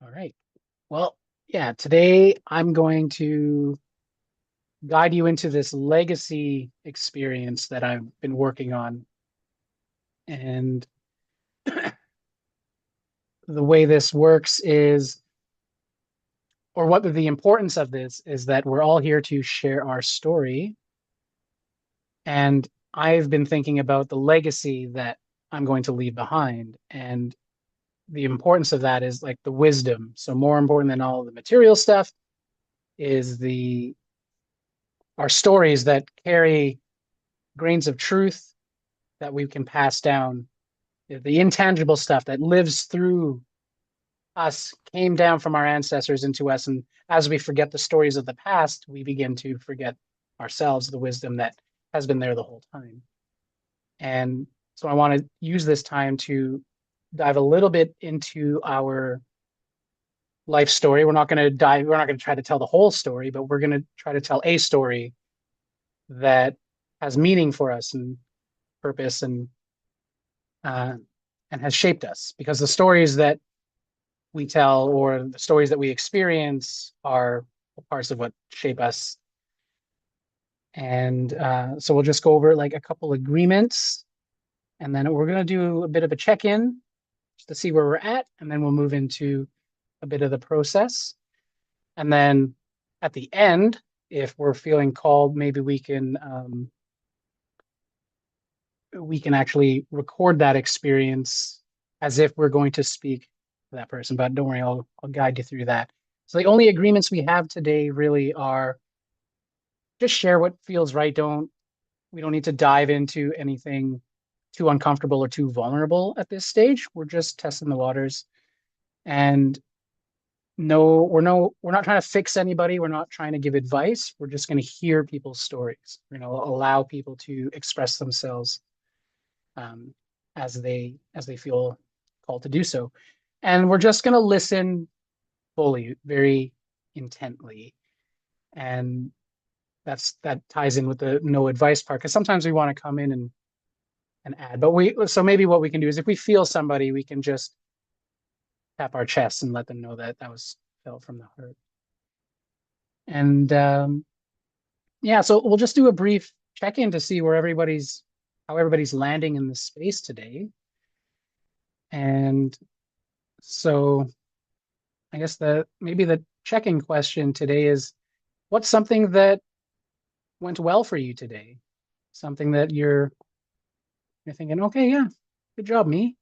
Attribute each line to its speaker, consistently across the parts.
Speaker 1: All right. Well, yeah, today I'm going to guide you into this legacy experience that I've been working on. And the way this works is, or what the importance of this is that we're all here to share our story. And I've been thinking about the legacy that I'm going to leave behind. And the importance of that is like the wisdom. So more important than all the material stuff is the our stories that carry grains of truth that we can pass down. The intangible stuff that lives through us came down from our ancestors into us. And as we forget the stories of the past, we begin to forget ourselves, the wisdom that has been there the whole time. And so I want to use this time to dive a little bit into our life story. We're not going to try to tell the whole story, but we're going to try to tell a story that has meaning for us and purpose uh, and has shaped us because the stories that we tell or the stories that we experience are parts of what shape us. And so we'll just go over like a couple agreements, and then we're going to do a bit of a check-in just to see where we're at, and then we'll move into a bit of the process. And then at the end, if we're feeling called, maybe we can actually record that experience as if we're going to speak to that person. But don't worry, I'll guide you through that. So the only agreements we have today really are just share what feels right. Don't We don't need to dive into anything too uncomfortable or too vulnerable at this stage. We're just testing the waters. And we're not trying to fix anybody. We're not trying to give advice. We're just going to hear people's stories. Allow people to express themselves um, as they feel called to do so. And we're just going to listen fully, very intently. And that ties in with the no advice part because sometimes we want to come in and add. But we so maybe what we can do is if we feel somebody, we can just tap our chest and let them know that that was felt from the heart. And yeah, so we'll just do a brief check-in to see where everybody's how everybody's landing in the space today. And so I guess the maybe the check-in question today is what's something that went well for you today? Something that you're thinking, okay, yeah, good job, me.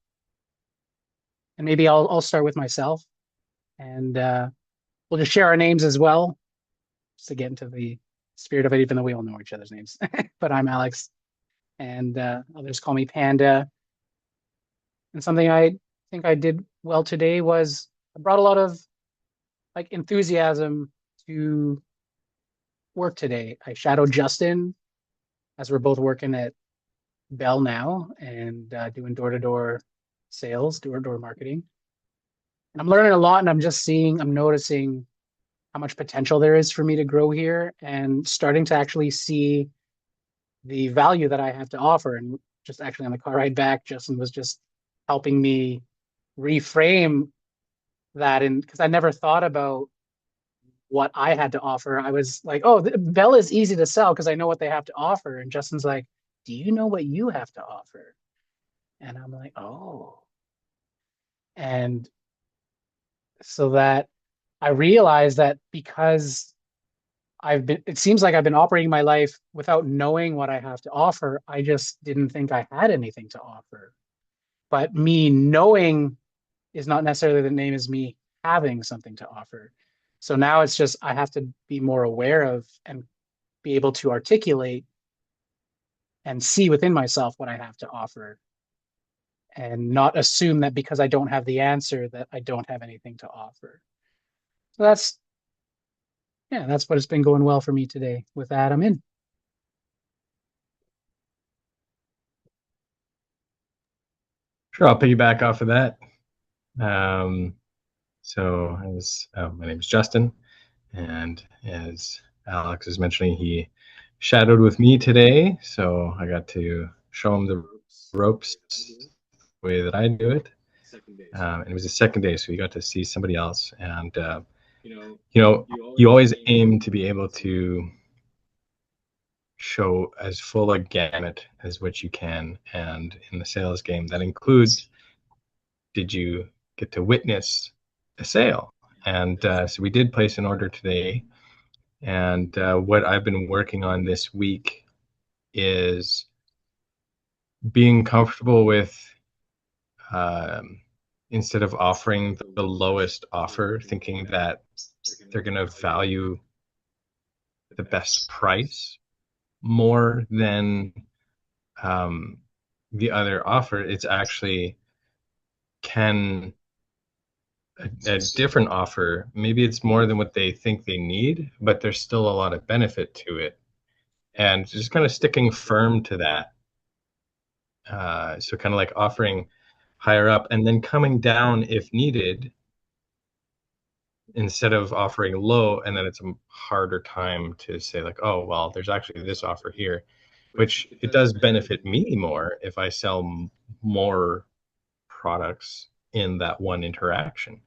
Speaker 1: And maybe I'll start with myself and we'll just share our names as well, just to get into the spirit of it, even though we all know each other's names. But I'm Alex, and others call me Panda. And something I think I did well today was I brought a lot of like enthusiasm to work today. I shadowed Justin as we're both working at Bell now and doing door-to-door sales, door-to-door marketing. And I'm learning a lot, and I'm noticing how much potential there is for me to grow here and starting to actually see the value that I have to offer. And just actually on the car ride back, Justin was just helping me reframe that. And because I never thought about what I had to offer, I was like, oh, Bell is easy to sell because I know what they have to offer. And Justin's like, do you know what you have to offer? And I'm like, oh. And so that I realized that because it seems like I've been operating my life without knowing what I have to offer. I just didn't think I had anything to offer. But me knowing is not necessarily the name as me having something to offer. So now it's just I have to be more aware of and be able to articulate and see within myself what I have to offer and not assume that because I don't have the answer that I don't have anything to offer. So that's what has been going well for me today. With that, I'm in.
Speaker 2: Sure, I'll piggyback off of that. Um, my name is Justin, and as Alex is mentioning, he shadowed with me today, so I got to show him the ropes the way that I do it. And it was the second day, so we got to see somebody else. And you always aim to be able to show as full a gamut as what you can. And in the sales game, that includes, did you get to witness a sale? And so we did place an order today. And what I've been working on this week is being comfortable with, instead of offering the lowest offer, thinking that they're going to value the best price more than the other offer. It's actually, can a different offer, maybe it's more than what they think they need, but there's still a lot of benefit to it. And just kind of sticking firm to that. So kind of like offering higher up and then coming down if needed, instead of offering low, and then it's a harder time to say like, oh, well, there's actually this offer here, which it does benefit me more if I sell more products in that one interaction.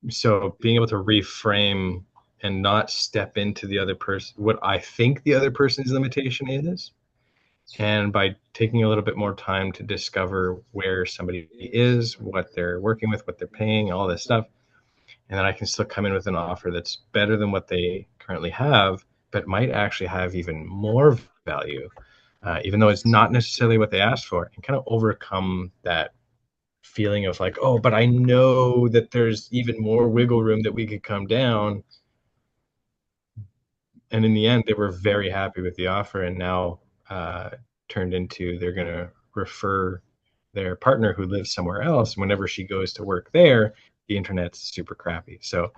Speaker 2: So being able to reframe and not step into the other person, what I think the other person's limitation is, and by taking a little bit more time to discover where somebody is, what they're working with, what they're paying, all this stuff, and then I can still come in with an offer that's better than what they currently have, but might actually have even more value, even though it's not necessarily what they asked for, and kind of overcome that feeling of like, oh, but I know that there's even more wiggle room that we could come down. And in the end, they were very happy with the offer, and now turned into, they're going to refer their partner who lives somewhere else. Whenever she goes to work there, the internet's super crappy. So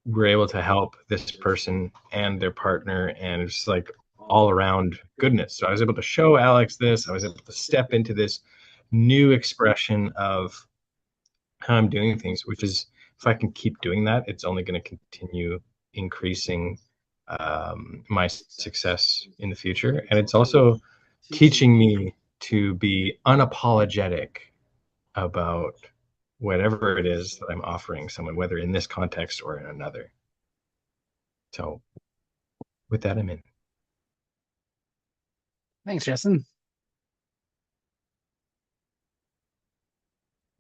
Speaker 2: we're able to help this person and their partner, and it's like all around goodness. So I was able to show Alex this. I was able to step into this new expression of how I'm doing things, which is, if I can keep doing that, it's only going to continue increasing my success in the future. And it's also teaching me to be unapologetic about whatever it is that I'm offering someone, whether in this context or in another. So with that, I'm in.
Speaker 1: Thanks, Justin.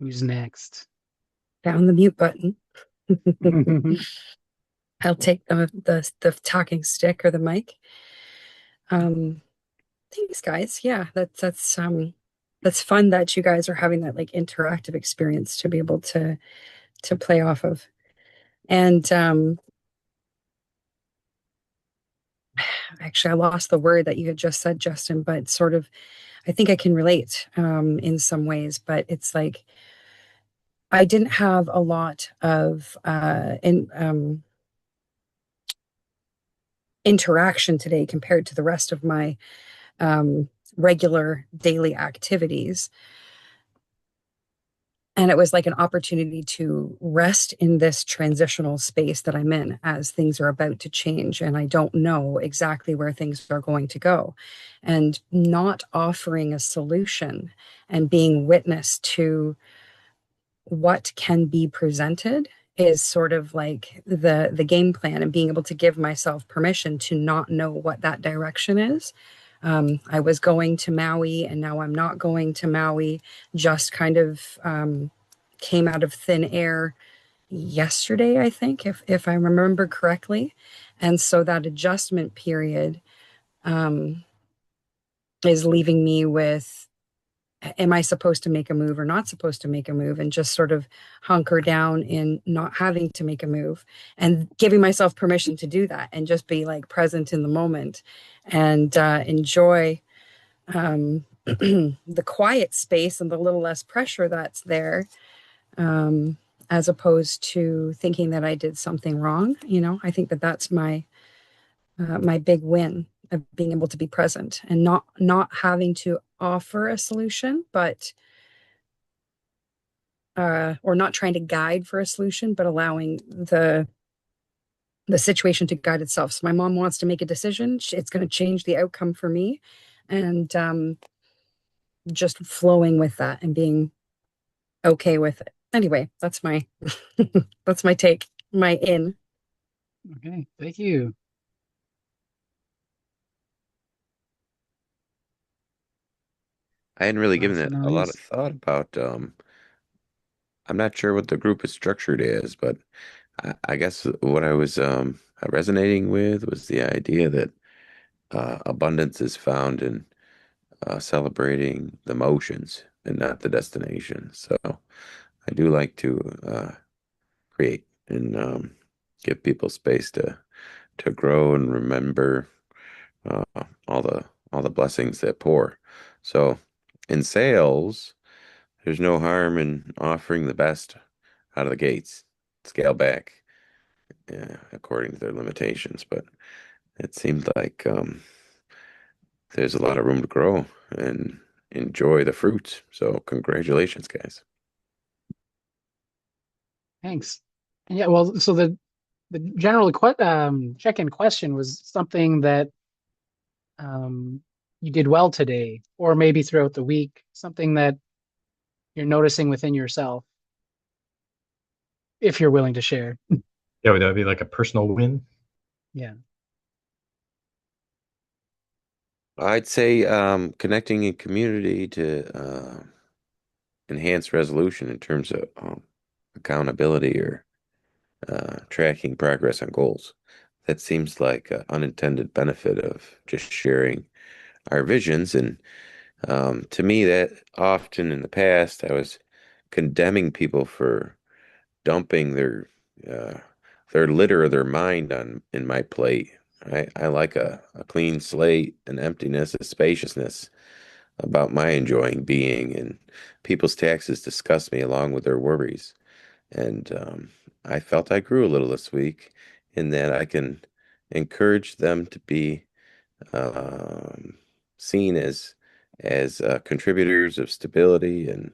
Speaker 1: Who's next?
Speaker 3: Down the mute button. I'll take the talking stick or the mic. Thanks, guys. Yeah, that's fun that you guys are having that like interactive experience to be able to play off of. And actually, I lost the word that you had just said, Justin, but sort of, I think I can relate in some ways. But it's like I didn't have a lot of interaction today compared to the rest of my regular daily activities. And it was like an opportunity to rest in this transitional space that I'm in as things are about to change. And I don't know exactly where things are going to go. And not offering a solution and being witness to what can be presented is sort of like the game plan, and being able to give myself permission to not know what that direction is. I was going to Maui and now I'm not going to Maui, just kind of came out of thin air yesterday, I think, if I remember correctly. And so that adjustment period is leaving me with, am I supposed to make a move or not supposed to make a move, and just sort of hunker down in not having to make a move and giving myself permission to do that and just be like present in the moment and enjoy the quiet space and the little less pressure that's there, as opposed to thinking that I did something wrong. I think that that's my big win of being able to be present and not having to offer a solution, but or not trying to guide for a solution, but allowing the situation to guide itself. So my mom wants to make a decision. It's going to change the outcome for me. And just flowing with that and being okay with it. Anyway, that's my that's my take, my in.
Speaker 1: Okay, thank you.
Speaker 4: I hadn't really given
Speaker 1: Last
Speaker 4: it
Speaker 1: but not
Speaker 4: a lot of
Speaker 1: least.
Speaker 4: thought about I'm not sure what the group is structured as, but I guess what I was resonating with was the idea that abundance is found in celebrating the motions and not the destination. So I do like to create and give people space to grow and remember uh, all the blessings that pour. So in sales, there's no harm in offering the best out of the gates. Scale back, according to their limitations, but it seemed like there's a lot of room to grow and enjoy the fruits. So congratulations, guys.
Speaker 1: Thanks. And yeah, well, so the general check-in question was something that um, you did well today, or maybe throughout the week, something that you're noticing within yourself, if you're willing to share.
Speaker 2: Yeah, would that be like a personal win?
Speaker 1: Yeah.
Speaker 4: I'd say connecting in community to enhance resolution in terms of accountability or tracking progress on goals. That seems like an unintended benefit of just sharing our visions. And to me, that often in the past, I was condemning people for dumping uh, their litter of their mind on in my plate. I like a clean slate, an emptiness, a spaciousness about my enjoying being, and people's taxes disgust me along with their worries. And I felt I grew a little this week in that I can encourage them to be um, seen as contributors of stability and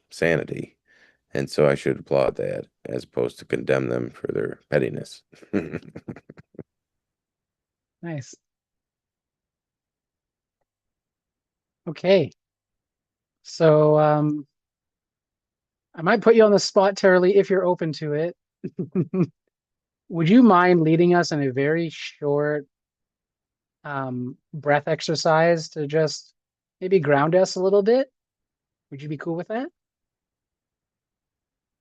Speaker 4: sanity. And so I should applaud that as opposed to condemn them for their pettiness.
Speaker 1: Nice. Okay. So I might put you on the spot, Terrily, if you're open to it. Would you mind leading us in a very short breath exercise to just maybe ground us a little bit? Would you be cool with that?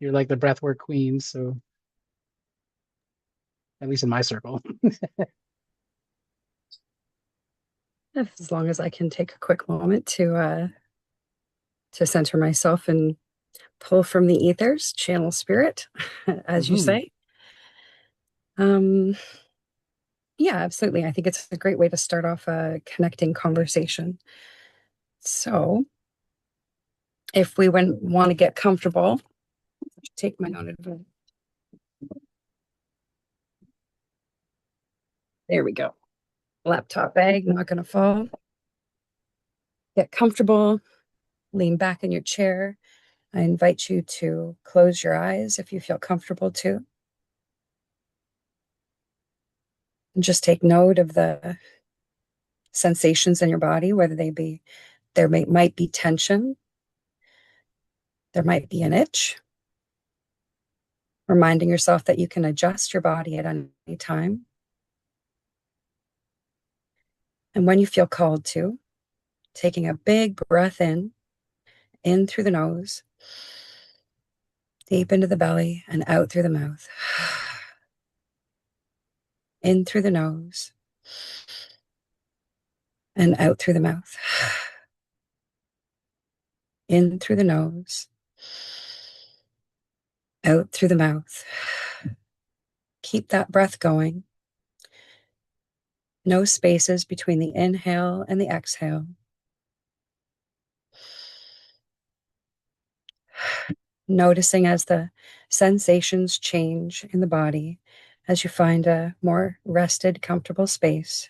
Speaker 1: You're like the breathwork queen, so at least in my circle.
Speaker 3: As long as I can take a quick moment to center myself and pull from the ethers, channel spirit, as you
Speaker 1: Mhm.
Speaker 3: say. Um, yeah, absolutely. I think it's a great way to start off a connecting conversation. So, if we want to get comfortable, take my note of it. There we go. Laptop bag, not going to fall. Get comfortable, lean back in your chair. I invite you to close your eyes if you feel comfortable to. And just take note of the sensations in your body, whether they be might be tension, there might be an itch. Reminding yourself that you can adjust your body at any time. And when you feel called to, taking a big breath in through the nose, deep into the belly, and out through the mouth. In through the nose, and out through the mouth. In through the nose, out through the mouth. Keep that breath going. No spaces between the inhale and the exhale. Noticing as the sensations change in the body as you find a more rested, comfortable space.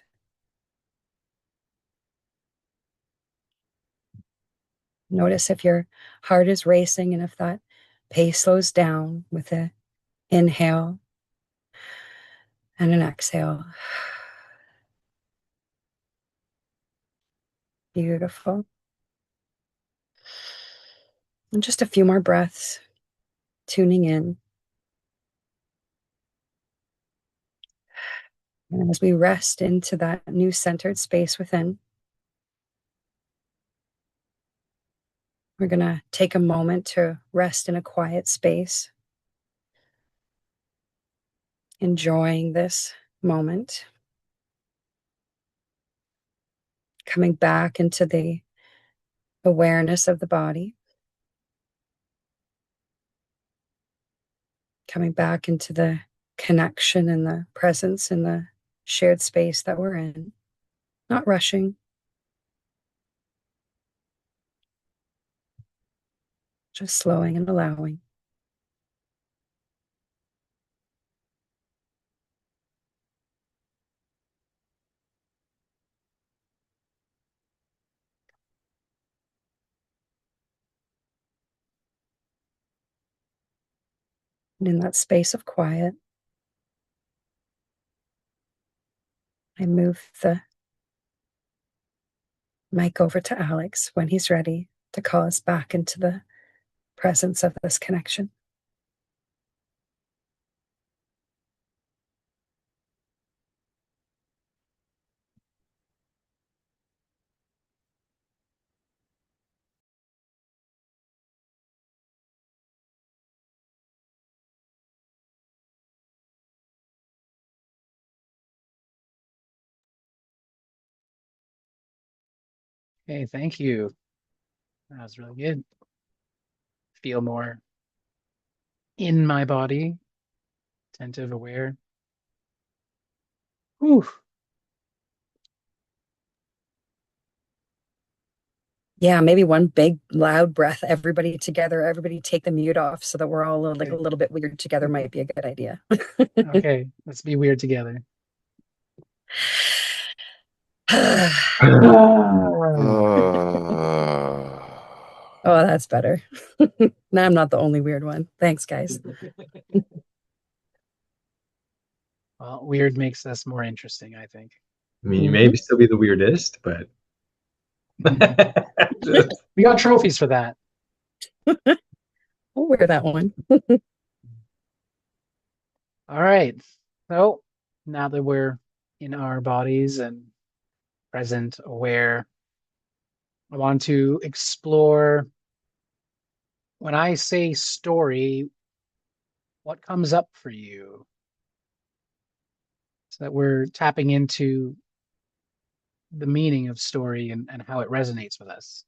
Speaker 3: Notice if your heart is racing and if that pace slows down with an inhale and an exhale. Beautiful. And just a few more breaths, tuning in. And as we rest into that new centered space within, we're going to take a moment to rest in a quiet space, enjoying this moment, coming back into the awareness of the body, coming back into the connection and the presence in the shared space that we're in, not rushing, just slowing and allowing. And in that space of quiet, I move the mic over to Alex when he's ready to call us back into the presence of this connection.
Speaker 1: Okay, thank you. That was really good. Feel more in my body, attentive, aware. Whew.
Speaker 3: Yeah, maybe one big loud breath, everybody together, everybody take the mute off so that we're all like a little bit weird together might be a good idea.
Speaker 1: Okay, let's be weird together.
Speaker 3: Oh, that's better. Now I'm not the only weird one. Thanks, guys.
Speaker 1: Well, weird makes us more interesting, I think.
Speaker 2: I mean, you may still be the weirdest, but
Speaker 1: we got trophies for that.
Speaker 3: We'll wear that one.
Speaker 1: All right. So now that we're in our bodies and present, aware, I want to explore, when I say story, what comes up for you? So that we're tapping into the meaning of story and how it resonates with us.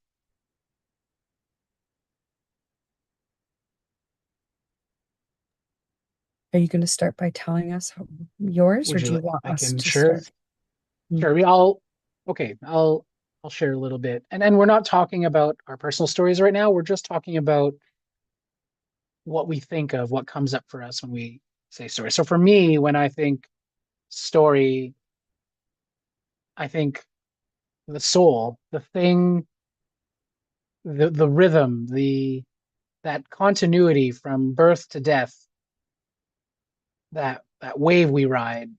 Speaker 3: Are you going to start by telling us yours, or do you want us to start?
Speaker 1: Sure. I'll share a little bit. And then we're not talking about our personal stories right now. We're just talking about what we think of, what comes up for us when we say story. So for me, when I think story, I think the soul, the thing, the rhythm, that continuity from birth to death, that wave we ride,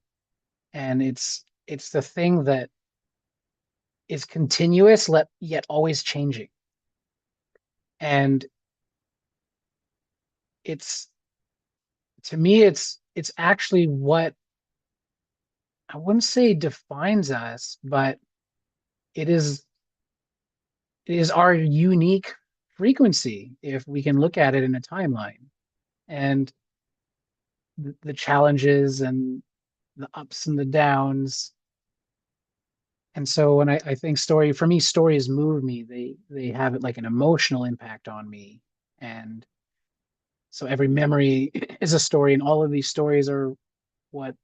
Speaker 1: and it's the thing that is continuous, yet always changing. And it's, to me, it's actually what, I wouldn't say defines us, but it is our unique frequency if we can look at it in a timeline. And the challenges and the ups and the downs. And so when I think story, for me, stories move me. They have it like an emotional impact on me. And so every memory is a story, and all of these stories are what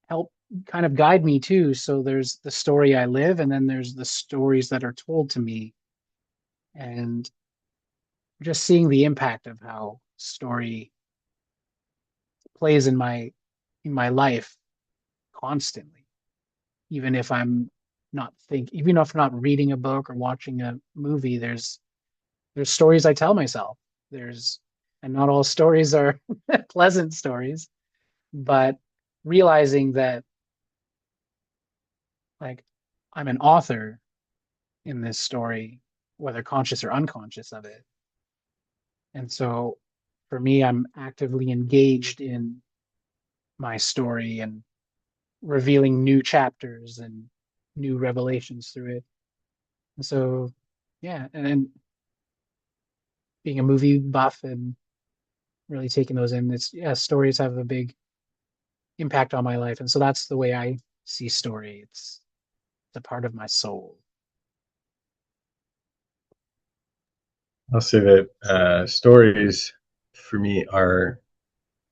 Speaker 1: help kind of guide me too. So there's the story I live, and then there's the stories that are told to me. And just seeing the impact of how story plays in my life constantly, even if I'm even if I'm not reading a book or watching a movie, there's stories I tell myself. And not all stories are pleasant stories, but realizing that, like, I'm an author, in this story, whether conscious or unconscious of it. And so for me, I'm actively engaged in my story and revealing new chapters and new revelations through it. And so, yeah, and then being a movie buff and really taking those in, it's, yeah, stories have a big impact on my life. And so that's the way I see story. It's a part of my soul.
Speaker 2: I'll say that stories for me are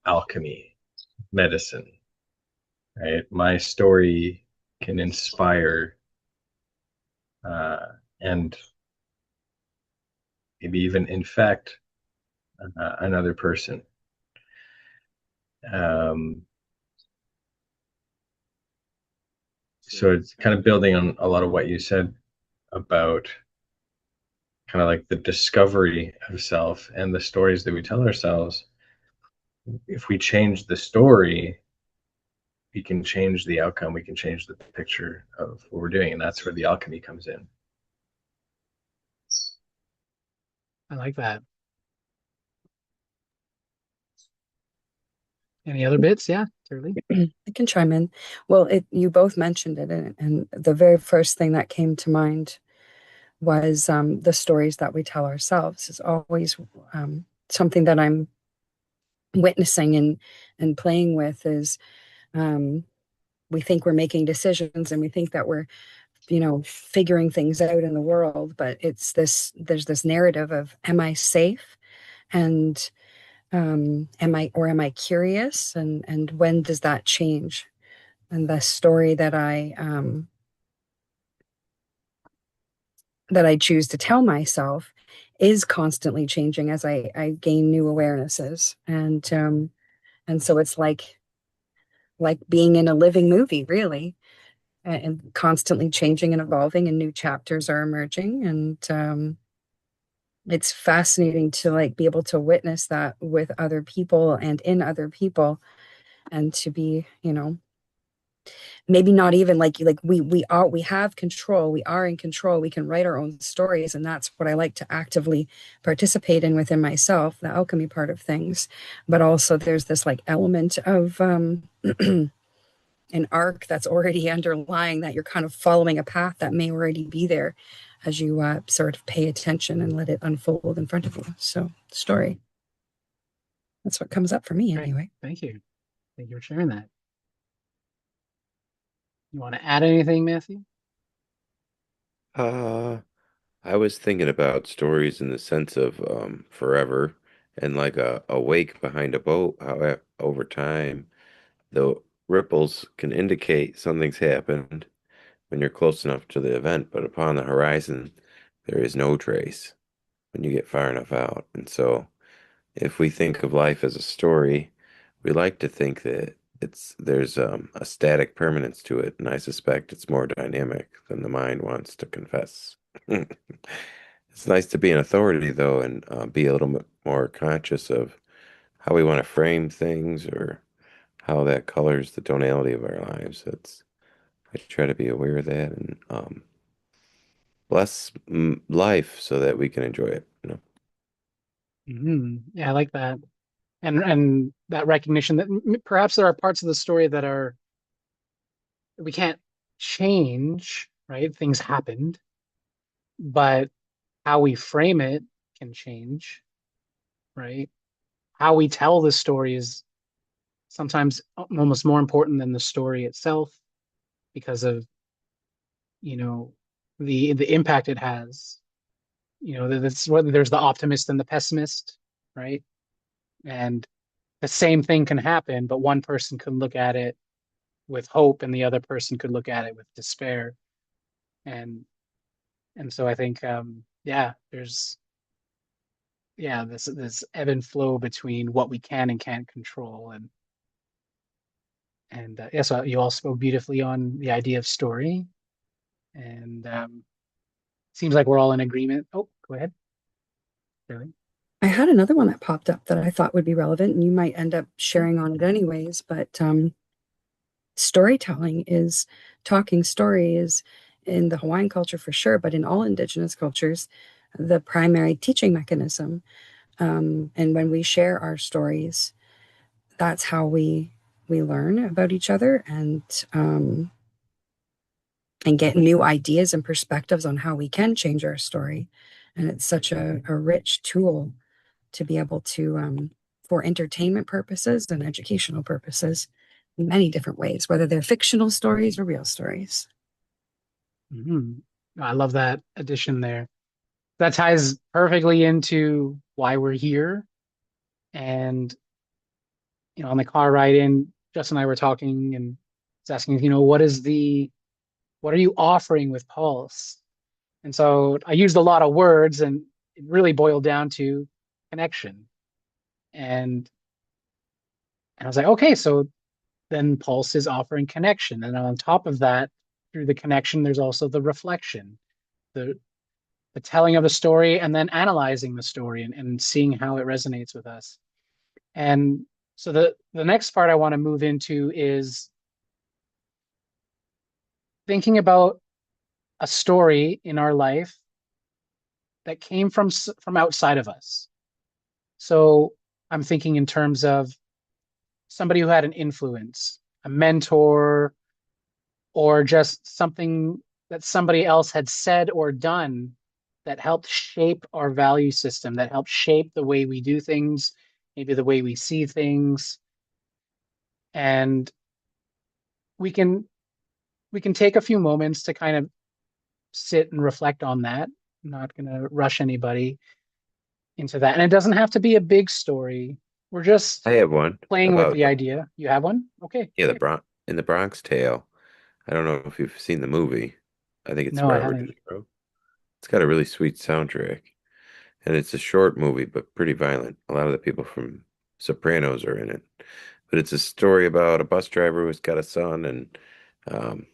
Speaker 2: alchemy, medicine, right? My story can inspire and maybe even infect another person. So it's kind of building on a lot of what you said about kind of like the discovery of self and the stories that we tell ourselves. If we change the story, we can change the outcome, we can change the picture of what we're doing, and that's where the alchemy comes in.
Speaker 1: I like that. Any other bits? Yeah, Turley.
Speaker 3: I can chime in. Well, you both mentioned it, and the very first thing that came to mind was the stories that we tell ourselves is always something that I'm witnessing and playing with is we think we're making decisions and we think that we're figuring things out in the world, but there's this narrative of, am I safe? And am I curious? And when does that change? And the story that I choose to tell myself is constantly changing as I gain new awarenesses. And so it's like being in a living movie, really, and constantly changing and evolving, and new chapters are emerging. And it's fascinating to be able to witness that with other people and in other people, and to be, maybe not even we have control, we are in control, we can write our own stories, and that's what I like to actively participate in within myself, the alchemy part of things. But also there's this element of an arc that's already underlying, that you're kind of following a path that may already be there as you sort of pay attention and let it unfold in front of you. So story, that's what comes up for me anyway.
Speaker 1: Thank you for sharing that. You want to add anything, Matthew?
Speaker 4: I was thinking about stories in the sense of forever, and like a wake behind a boat, how over time the ripples can indicate something's happened when you're close enough to the event, but upon the horizon there is no trace when you get far enough out. And so if we think of life as a story, we like to think that there's a static permanence to it, and I suspect it's more dynamic than the mind wants to confess. It's nice to be an authority, though, and be a little bit more conscious of how we want to frame things, or how that colors the tonality of our lives. I try to be aware of that, and bless life so that we can enjoy it.
Speaker 1: Yeah, I like that. And that recognition that perhaps there are parts of the story that we can't change, right? Things happened, but how we frame it can change, right? How we tell the story is sometimes almost more important than the story itself, because of the impact it has. That's whether there's the optimist and the pessimist, right? And the same thing can happen, but one person could look at it with hope and the other person could look at it with despair. And so I think there's this ebb and flow between what we can and can't control. And so you all spoke beautifully on the idea of story, and seems like we're all in agreement. Oh, go ahead. Really?
Speaker 3: I had another one that popped up that I thought would be relevant, and you might end up sharing on it anyways, but storytelling is talking story in the Hawaiian culture for sure, but in all Indigenous cultures, the primary teaching mechanism. And when we share our stories, that's how we learn about each other and get new ideas and perspectives on how we can change our story. And it's such a rich tool to be able to, for entertainment purposes and educational purposes, in many different ways, whether they're fictional stories or real stories.
Speaker 1: Mhm. I love that addition there. That ties perfectly into why we're here. And, on the car ride in, Justin and I were talking and it's asking, what are you offering with Pulse? And so I used a lot of words and it really boiled down to connection. And I was like, okay, so then Pulse is offering connection. And on top of that, through the connection, there's also the reflection, the the telling of the story, and then analyzing the story and seeing how it resonates with us. And so the next part I want to move into is thinking about a story in our life that came from outside of us. So I'm thinking in terms of somebody who had an influence, a mentor, or just something that somebody else had said or done that helped shape our value system, that helped shape the way we do things, maybe the way we see things. And we can we can take a few moments to kind of sit and reflect on that. I'm not going to rush anybody into that. And it doesn't have to be a big story. We're just
Speaker 4: I have one
Speaker 1: playing with
Speaker 4: about
Speaker 1: the idea. You have one? Okay,
Speaker 4: yeah,
Speaker 1: great.
Speaker 4: the Bronx Tale. I don't know if you've seen the movie. I think it's
Speaker 1: No, I
Speaker 4: Robert
Speaker 1: haven't.
Speaker 4: De Niro. It's got a really sweet soundtrack, and it's a short movie but pretty violent. A lot of the people from Sopranos are in it, but it's a story about a bus driver who's got a son, and um,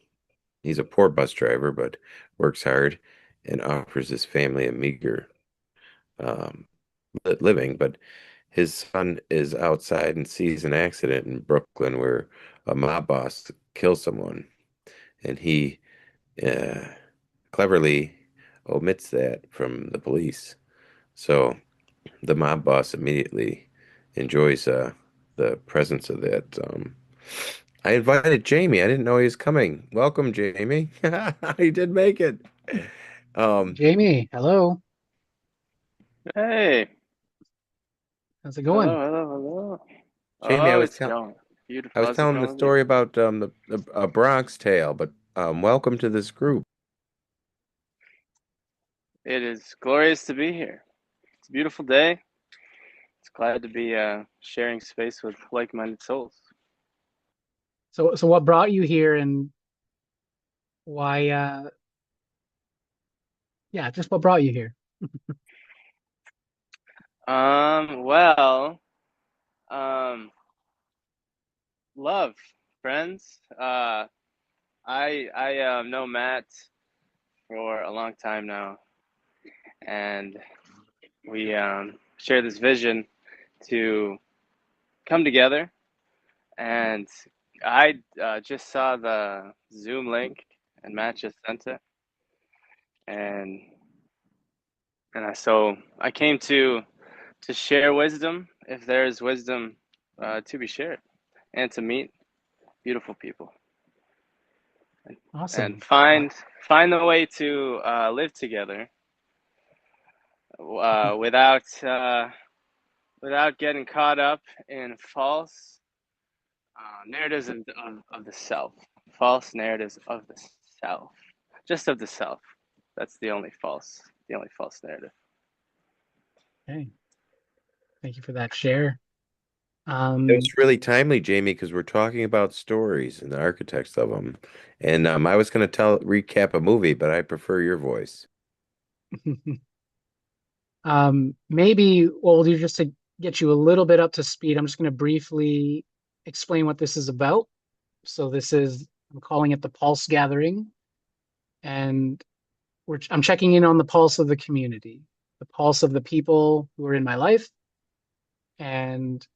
Speaker 4: he's a poor bus driver but works hard and offers his family a meager um, living. But his son is outside and sees an accident in Brooklyn where a mob boss kills someone, and he uh, cleverly omits that from the police. So the mob boss immediately enjoys the presence of that. I invited Jamie. I didn't know he was coming. Welcome, Jamie. He did make it. Um,
Speaker 1: Jamie, hello.
Speaker 5: Hey,
Speaker 1: How's it
Speaker 5: hello,
Speaker 1: going?
Speaker 5: hello, hello.
Speaker 4: Jamie,
Speaker 5: Oh, it's going
Speaker 4: I
Speaker 5: beautiful.
Speaker 4: was
Speaker 5: How's it
Speaker 4: telling the
Speaker 5: going with you?
Speaker 4: story about the Bronx Tale, but welcome to this group.
Speaker 5: It is glorious to be here. It's a beautiful day. It's glad to be sharing space with like-minded souls.
Speaker 1: So what brought you here and why yeah, just what brought you here?
Speaker 5: Well, um, love, friends. I know Matt for a long time now, and we share this vision to come together. And I just saw the Zoom link, and Matt just sent it, and so I came to share wisdom, if there is wisdom to be shared, and to meet beautiful people, and
Speaker 1: Awesome.
Speaker 5: find the way to live together without getting caught up in false narratives of the self, false narratives of the self, just of the self. That's the only false narrative.
Speaker 1: Okay. Thank you for that share.
Speaker 4: It
Speaker 1: Um
Speaker 4: was really timely, Jamie, because we're talking about stories and the architects of them. And I was going to recap a movie, but I prefer your voice.
Speaker 1: maybe what we'll do just to get you a little bit up to speed, I'm just going to briefly explain what this is about. So I'm calling it the Pulse Gathering, and I'm checking in on the pulse of the community, the pulse of the people who are in my life, and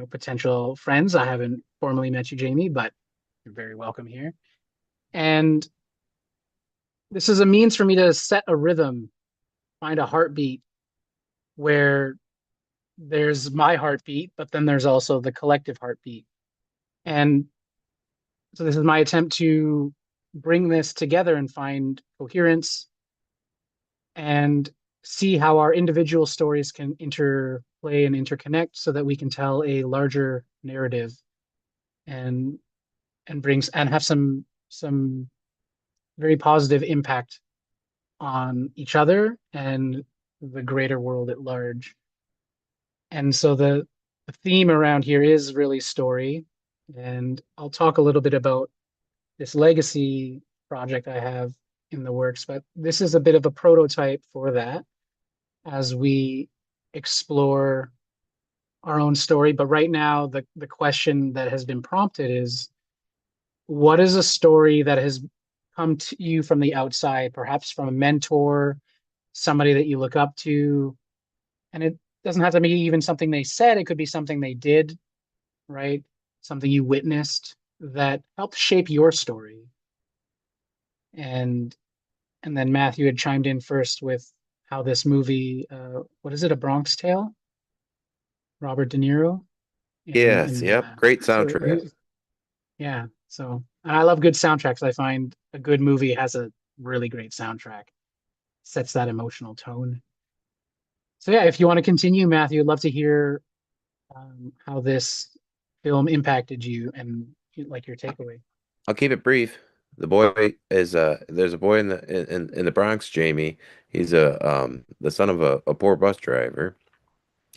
Speaker 1: potential friends. I haven't formally met you, Jamie, but you're very welcome here. And this is a means for me to set a rhythm, find a heartbeat where there's my heartbeat, but then there's also the collective heartbeat. And so this is my attempt to bring this together and find coherence and see how our individual stories can interplay and interconnect so that we can tell a larger narrative and brings and have some very positive impact on each other and the greater world at large. And so the theme around here is really story. And I'll talk a little bit about this legacy project I have in the works, but this is a bit of a prototype for that as we explore our own story. But right now, the question that has been prompted is, what is a story that has come to you from the outside, perhaps from a mentor, somebody that you look up to? And it doesn't have to be even something they said, it could be something they did, right? Something you witnessed that helped shape your story. And then Matthew had chimed in first with how this movie, what is it, A Bronx Tale? Robert De Niro.
Speaker 4: Yes, yep. Great
Speaker 1: So
Speaker 4: soundtrack.
Speaker 1: yeah. So and I love good soundtracks. I find a good movie has a really great soundtrack, sets that emotional tone. So yeah, if you want to continue, Matthew, I'd love to hear how this film impacted you and like your takeaway.
Speaker 4: I'll keep it brief. The boy is there's a boy in the Bronx, Jamie. He's the son of a poor bus driver,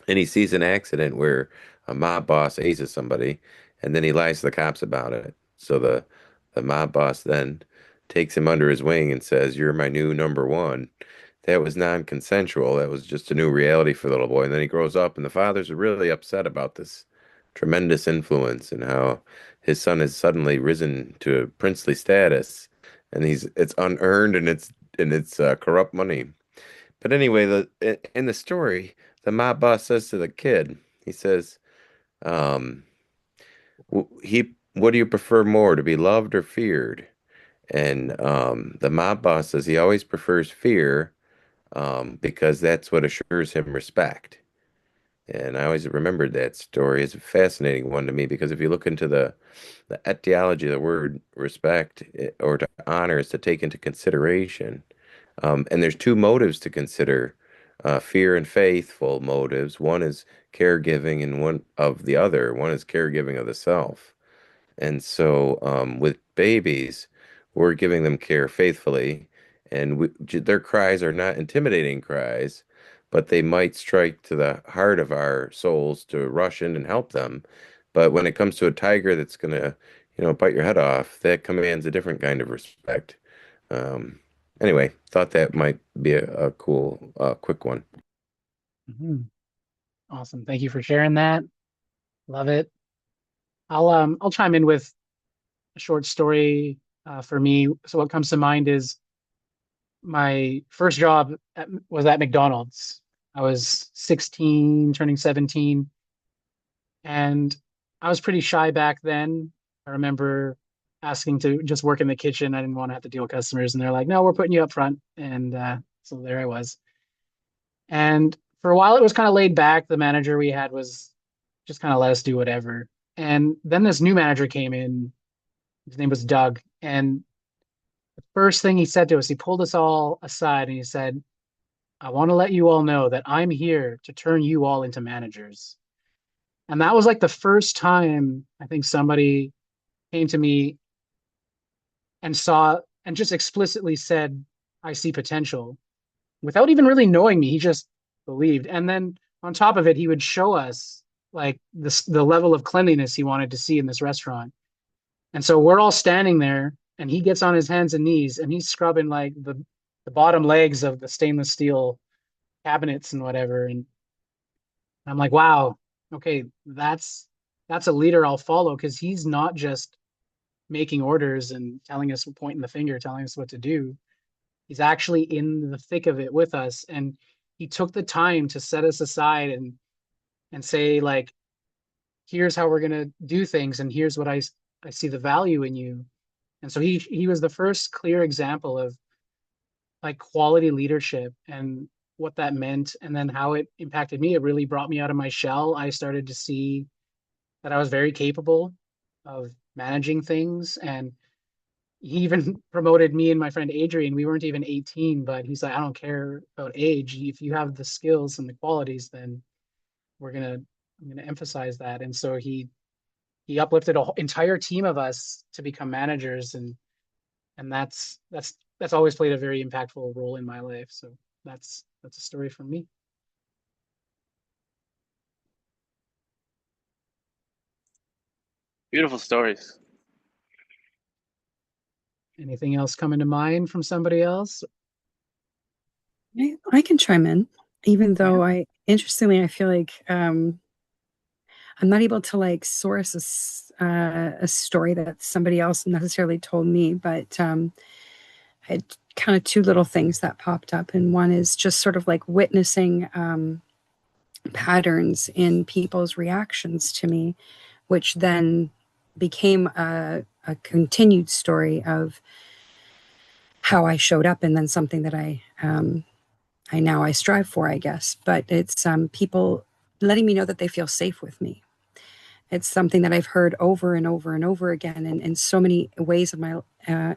Speaker 4: and he sees an accident where a mob boss aces somebody, and then he lies to the cops about it. So the mob boss then takes him under his wing and says, "You're my new number one." That was non-consensual. That was just a new reality for the little boy. And then he grows up, and the fathers are really upset about this tremendous influence and how his son has suddenly risen to princely status, and it's unearned and it's corrupt money. But anyway, in the story, the mob boss says to the kid, he says, um, what do you prefer more, to be loved or feared? And the mob boss says he always prefers fear, because that's what assures him respect. And I always remembered that story as a fascinating one to me because if you look into the etiology of the word respect, or to honor, is to take into consideration. And there's two motives to consider, fear and faithful motives. One is caregiving, and one of the other. One is caregiving of the self. And so, with babies, we're giving them care faithfully, and their cries are not intimidating cries, but they might strike to the heart of our souls to rush in and help them. But when it comes to a tiger that's gonna, bite your head off, that commands a different kind of respect. Um, anyway, thought that might be a cool, quick one.
Speaker 1: Mhm. Awesome. Thank you for sharing that. Love it. I'll chime in with a short story for me. So what comes to mind is my first job was at McDonald's. I was 16, turning 17, and I was pretty shy back then. I remember asking to just work in the kitchen. I didn't want to have to deal with customers, and they're like, "No, we're putting you up front." And so there I was. And for a while, it was kind of laid back. The manager we had was just kind of let us do whatever. And then this new manager came in. His name was Doug, and the first thing he said to us, he pulled us all aside and he said, "I want to let you all know that I'm here to turn you all into managers." And that was like the first time I think somebody came to me and saw and just explicitly said, "I see potential," without even really knowing me. He just believed. And then on top of it, he would show us like the level of cleanliness he wanted to see in this restaurant. And so we're all standing there and he gets on his hands and knees and he's scrubbing like the bottom legs of the stainless steel cabinets and whatever. And I'm like, wow, okay, that's a leader I'll follow because he's not just making orders and telling us, pointing the finger, telling us what to do. He's actually in the thick of it with us. And he took the time to set us aside and say, like, here's how we're gonna do things, and here's what I see the value in you. And so he was the first clear example of like quality leadership and what that meant, and then how it impacted me. It really brought me out of my shell. I started to see that I was very capable of managing things. And he even promoted me and my friend Adrian. We weren't even 18, but he's like, I don't care about age. If you have the skills and the qualities, then I'm gonna emphasize that. And so he uplifted a whole entire team of us to become managers, and that's always played a very impactful role in my life. So that's a story from me.
Speaker 5: Beautiful stories.
Speaker 1: Anything else coming to mind from somebody else?
Speaker 3: I can chime in, even though interestingly, I feel like I'm not able to like source a story that somebody else necessarily told me, but I had kind of two little things that popped up, and one is just sort of like witnessing patterns in people's reactions to me, which then became a continued story of how I showed up, and then something that I strive for, I guess. But it's people letting me know that they feel safe with me. It's something that I've heard over and over and over again in so many ways of my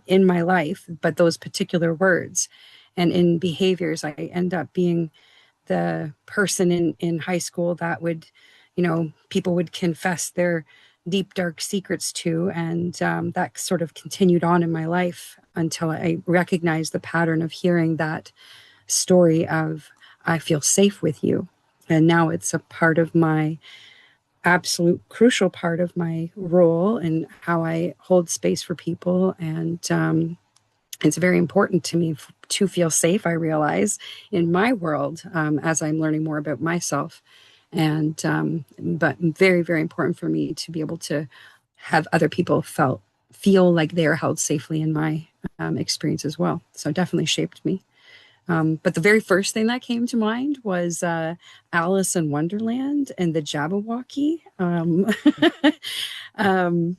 Speaker 3: in my life. But those particular words and in behaviors, I end up being the person in high school that would, people would confess their deep dark secrets to, and that sort of continued on in my life until I recognized the pattern of hearing that story of I feel safe with you. And now it's a part of my absolute crucial part of my role and how I hold space for people. And it's very important to me to feel safe, I realize, in my world as I'm learning more about myself. And, but very, very important for me to be able to have other people feel like they're held safely in my experience as well. So definitely shaped me. But the very first thing that came to mind was Alice in Wonderland and the Jabberwocky. um,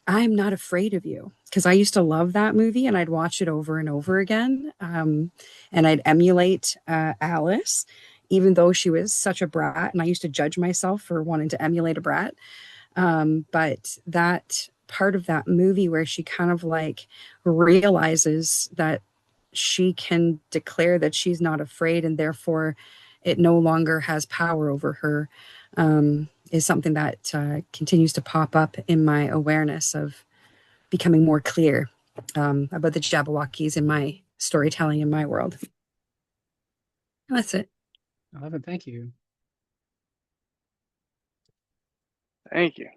Speaker 3: I'm not afraid of you, because I used to love that movie and I'd watch it over and over again. And I'd emulate Alice, even though she was such a brat. And I used to judge myself for wanting to emulate a brat. But that part of that movie where she kind of like realizes that she can declare that she's not afraid and therefore it no longer has power over her, is something that continues to pop up in my awareness of becoming more clear about the Jabberwockies in my storytelling in my world. That's it.
Speaker 1: I love it. Thank you.
Speaker 5: Thank you.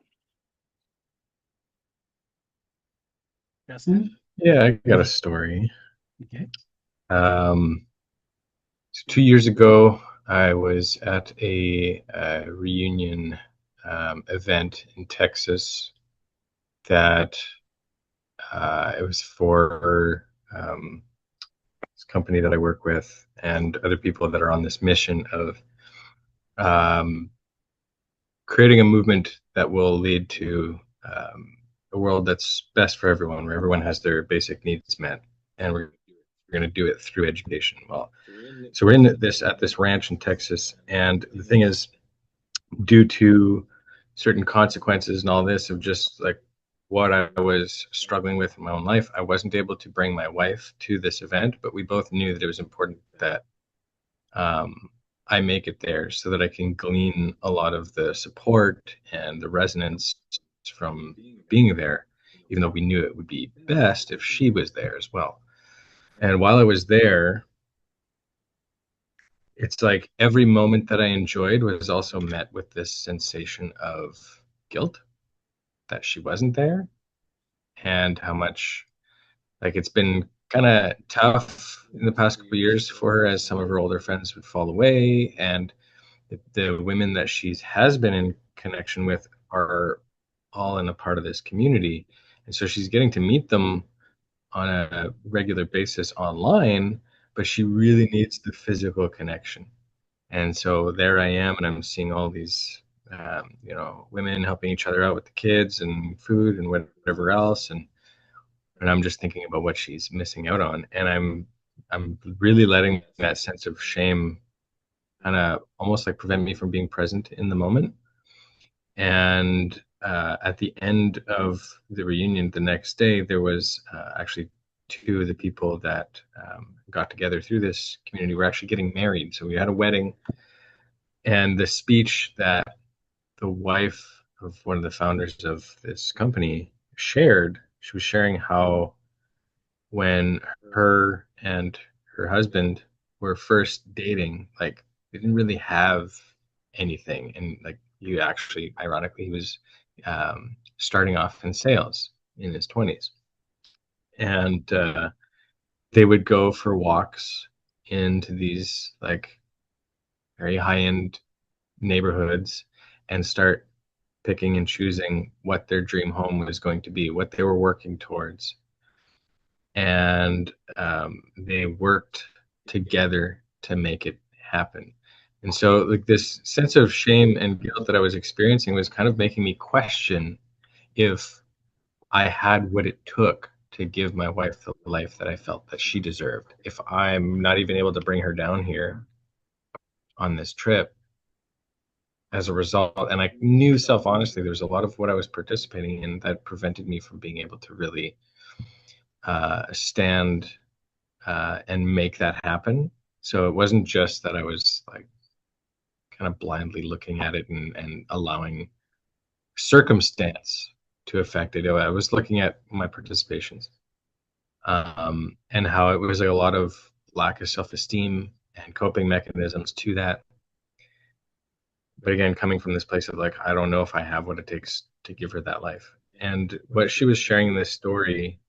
Speaker 1: Justin?
Speaker 2: Yeah, I got a story.
Speaker 1: Okay.
Speaker 2: So 2 years ago, I was at a reunion event in Texas that it was for this company that I work with and other people that are on this mission of creating a movement that will lead to a world that's best for everyone, where everyone has their basic needs met, and we're going to do it through education. Well, so we're in this at this ranch in Texas, and the thing is, due to certain consequences and all this of just like what I was struggling with in my own life, I wasn't able to bring my wife to this event, but we both knew that it was important that I make it there so that I can glean a lot of the support and the resonance from being there, even though we knew it would be best if she was there as well. And while I was there, it's like every moment that I enjoyed was also met with this sensation of guilt that she wasn't there, and how much like it's been kind of tough in the past couple of years for her as some of her older friends would fall away, and the women that she has been in connection with are all in a part of this community, and so she's getting to meet them on a regular basis online, but she really needs the physical connection. And so there I am, and I'm seeing all these, women helping each other out with the kids and food and whatever else, and I'm just thinking about what she's missing out on, and I'm I'm really letting that sense of shame kind of almost like prevent me from being present in the moment. And at the end of the reunion the next day, there was actually two of the people that got together through this community were actually getting married. So we had a wedding, and the speech that the wife of one of the founders of this company shared, she was sharing how when her and her husband were first dating, like they didn't really have anything. And like you actually, ironically, he was starting off in sales in his 20s. And they would go for walks into these like very high end neighborhoods and start picking and choosing what their dream home was going to be, what they were working towards. And they worked together to make it happen. And so, like, this sense of shame and guilt that I was experiencing was kind of making me question if I had what it took to give my wife the life that I felt that she deserved. If I'm not even able to bring her down here on this trip as a result, and I knew self honestly, there was a lot of what I was participating in that prevented me from being able to really stand and make that happen. So it wasn't just that I was like kind of blindly looking at it and allowing circumstance to affect it. I was looking at my participations and how it was like a lot of lack of self-esteem and coping mechanisms to that. But again, coming from this place of like, I don't know if I have what it takes to give her that life. And what she was sharing in this story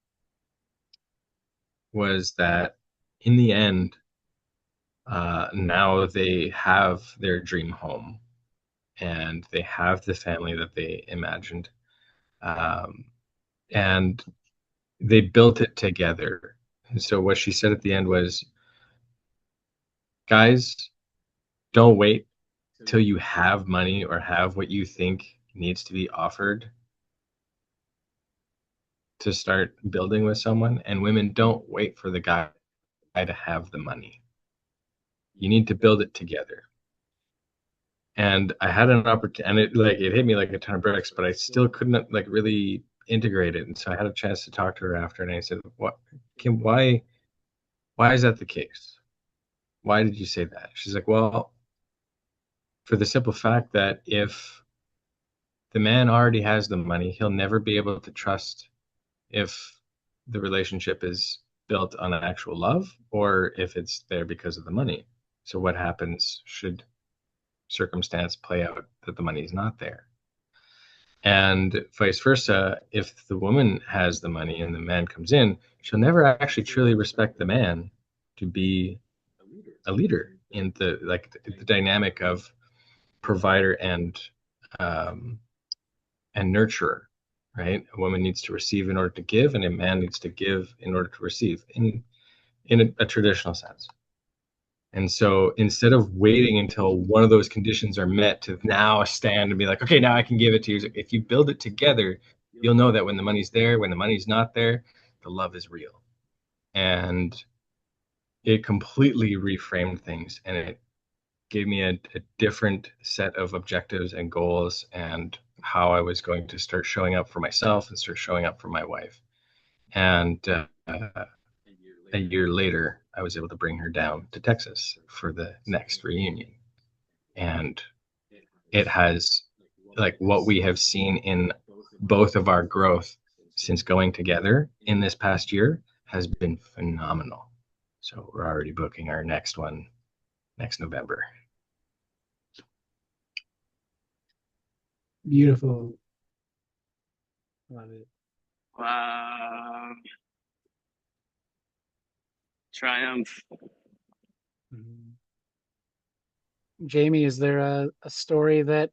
Speaker 2: was that in the end, now they have their dream home and they have the family that they imagined. Um, and they built it together. And so what she said at the end was, guys, don't wait till you have money or have what you think needs to be offered to start building with someone. And women, don't wait for the guy to have the money. You need to build it together. And I had an opportunity, and it hit me like a ton of bricks, but I still couldn't like really integrate it. And so I had a chance to talk to her after, and I said, "What, Kim? Why is that the case? Why did you say that?" She's like, "Well, for the simple fact that if the man already has the money, he'll never be able to trust if the relationship is built on an actual love or if it's there because of the money. So what happens should circumstance play out that the money is not there? And vice versa, if the woman has the money and the man comes in, she'll never actually truly respect the man to be a leader in the dynamic of provider and nurturer, right? A woman needs to receive in order to give, and a man needs to give in order to receive in a traditional sense. And so instead of waiting until one of those conditions are met to now stand and be like, okay, now I can give it to you. If you build it together, you'll know that when the money's there, when the money's not there, the love is real. And it completely reframed things, and it gave me a different set of objectives and goals and how I was going to start showing up for myself and start showing up for my wife. And a year later, I was able to bring her down to Texas for the next reunion. And it has, like, what we have seen in both of our growth since going together in this past year has been phenomenal. So we're already booking our next one next November.
Speaker 1: Beautiful. Love it.
Speaker 5: Wow. Triumph.
Speaker 1: Mhm. Jamie, is there a story that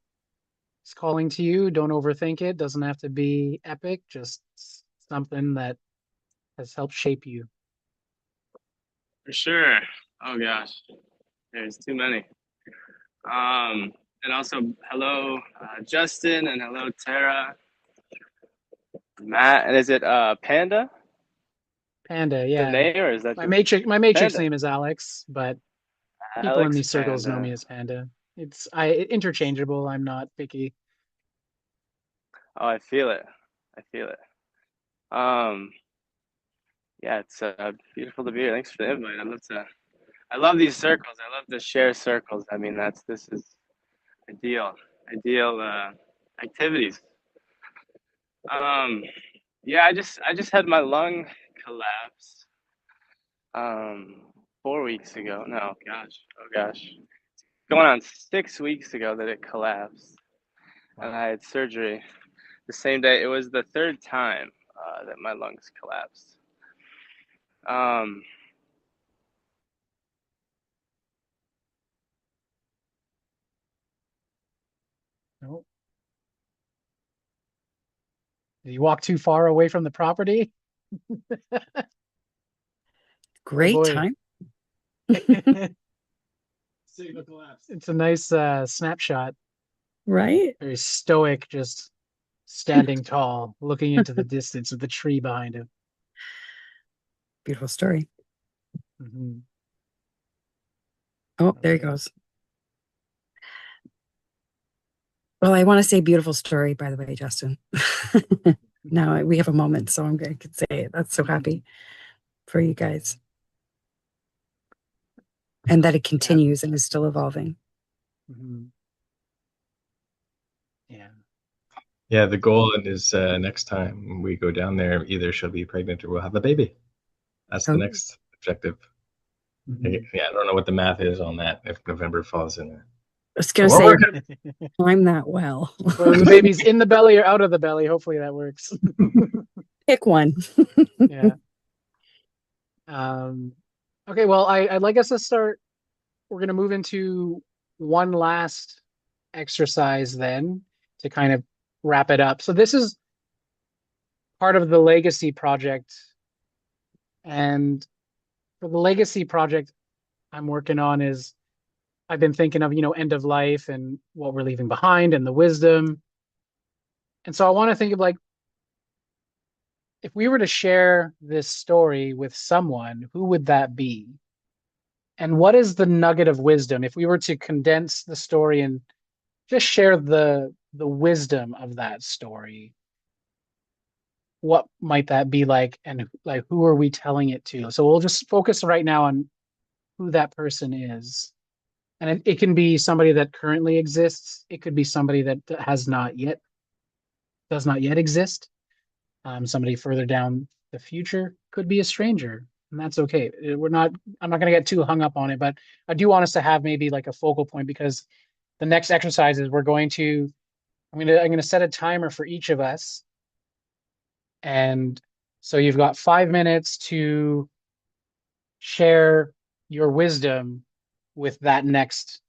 Speaker 1: is calling to you? Don't overthink it. Doesn't have to be epic, just something that has helped shape you.
Speaker 5: For sure. Oh gosh. There's too many. And also hello, Justin, and hello, Tara. Matt, and is it Panda?
Speaker 1: Panda,
Speaker 5: The
Speaker 1: yeah.
Speaker 5: name, or is that
Speaker 1: My
Speaker 5: just
Speaker 1: Matrix
Speaker 5: Panda?
Speaker 1: name is Alex, but people in
Speaker 5: Alex
Speaker 1: these circles know me
Speaker 5: Panda.
Speaker 1: as Panda. It's interchangeable. I'm not picky.
Speaker 5: Oh, I feel it. I feel it. Um, yeah, it's beautiful to be here. Thanks for the invite. I love these circles. I love to share circles. I mean, this is ideal, ideal activities. Um, yeah, I just had my lung collapse 4 weeks ago. No, gosh, oh gosh, going on 6 weeks ago that it collapsed, and I had surgery the same day. It was the third time that my lungs collapsed. Um,
Speaker 1: No. Did you walk too far away from the property?
Speaker 3: Great
Speaker 1: boy.
Speaker 3: time.
Speaker 1: Signal collapse. It's a nice snapshot.
Speaker 3: Right?
Speaker 1: Very stoic, just standing tall, looking into the distance with the tree behind him.
Speaker 3: Beautiful story.
Speaker 1: Mhm.
Speaker 3: Oh, there he goes. Well, I want to say beautiful story, by the way, Justin. Now we have a moment, so I could say it. That's so happy for you guys. And that it continues and is still evolving.
Speaker 1: Mhm. Yeah.
Speaker 2: Yeah, the goal is next time we go down there, either she'll be pregnant or we'll have a baby. That's the
Speaker 3: Oh.
Speaker 2: next objective.
Speaker 1: Mhm.
Speaker 2: Yeah, I don't know what the math is on that if November falls in there.
Speaker 3: I was going to
Speaker 2: Well,
Speaker 3: say,
Speaker 2: we're
Speaker 3: time that well.
Speaker 1: Whether the baby's in the belly or out of the belly, hopefully that works.
Speaker 3: Pick one.
Speaker 1: Yeah. Okay, well, I'd like us to start. We're going to move into one last exercise then to kind of wrap it up. So this is part of the legacy project. And for the legacy project I'm working on is I've been thinking of, end of life and what we're leaving behind and the wisdom. And so I want to think of like, if we were to share this story with someone, who would that be? And what is the nugget of wisdom? If we were to condense the story and just share the wisdom of that story, what might that be like? And like, who are we telling it to? So we'll just focus right now on who that person is. And it can be somebody that currently exists. It could be somebody that does not yet exist. Somebody further down the future, could be a stranger, and that's okay. I'm not going to get too hung up on it, but I do want us to have maybe like a focal point, because the next exercise is I'm going to set a timer for each of us. And so you've got 5 minutes to share your wisdom with that next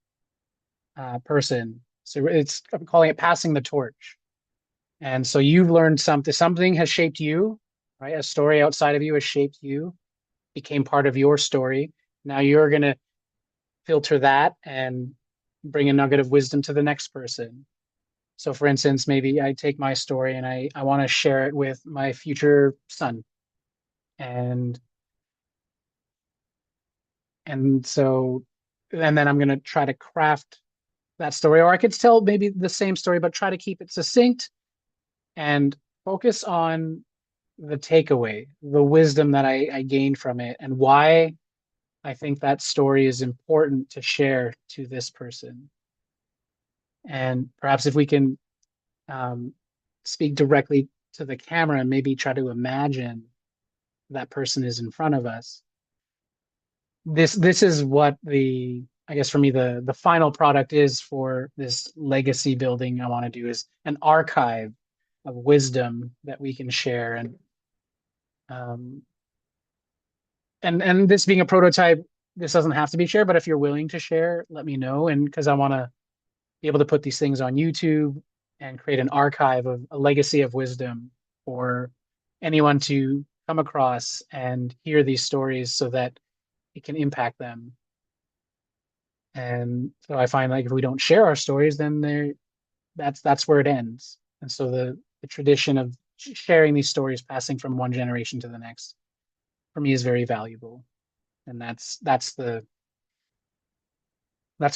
Speaker 1: person. So I'm calling it passing the torch. And so you've learned something has shaped you, right? A story outside of you has shaped you, became part of your story. Now you're going to filter that and bring a nugget of wisdom to the next person. So for instance, maybe I take my story and I want to share it with my future son. And so, and then I'm going to try to craft that story, or I could tell maybe the same story, but try to keep it succinct and focus on the takeaway, the wisdom that I gained from it, and why I think that story is important to share to this person. And perhaps if we can speak directly to the camera and maybe try to imagine that person is in front of us. This is what I guess for me the final product is for this legacy building I want to do, is an archive of wisdom that we can share. Um, and this being a prototype, this doesn't have to be shared, but if you're willing to share, let me know. And because I want to be able to put these things on YouTube and create an archive of a legacy of wisdom for anyone to come across and hear these stories so that it can impact them. And so I find like if we don't share our stories, then that's where it ends. And so the tradition of sharing these stories, passing from one generation to the next, for me is very valuable. And that's what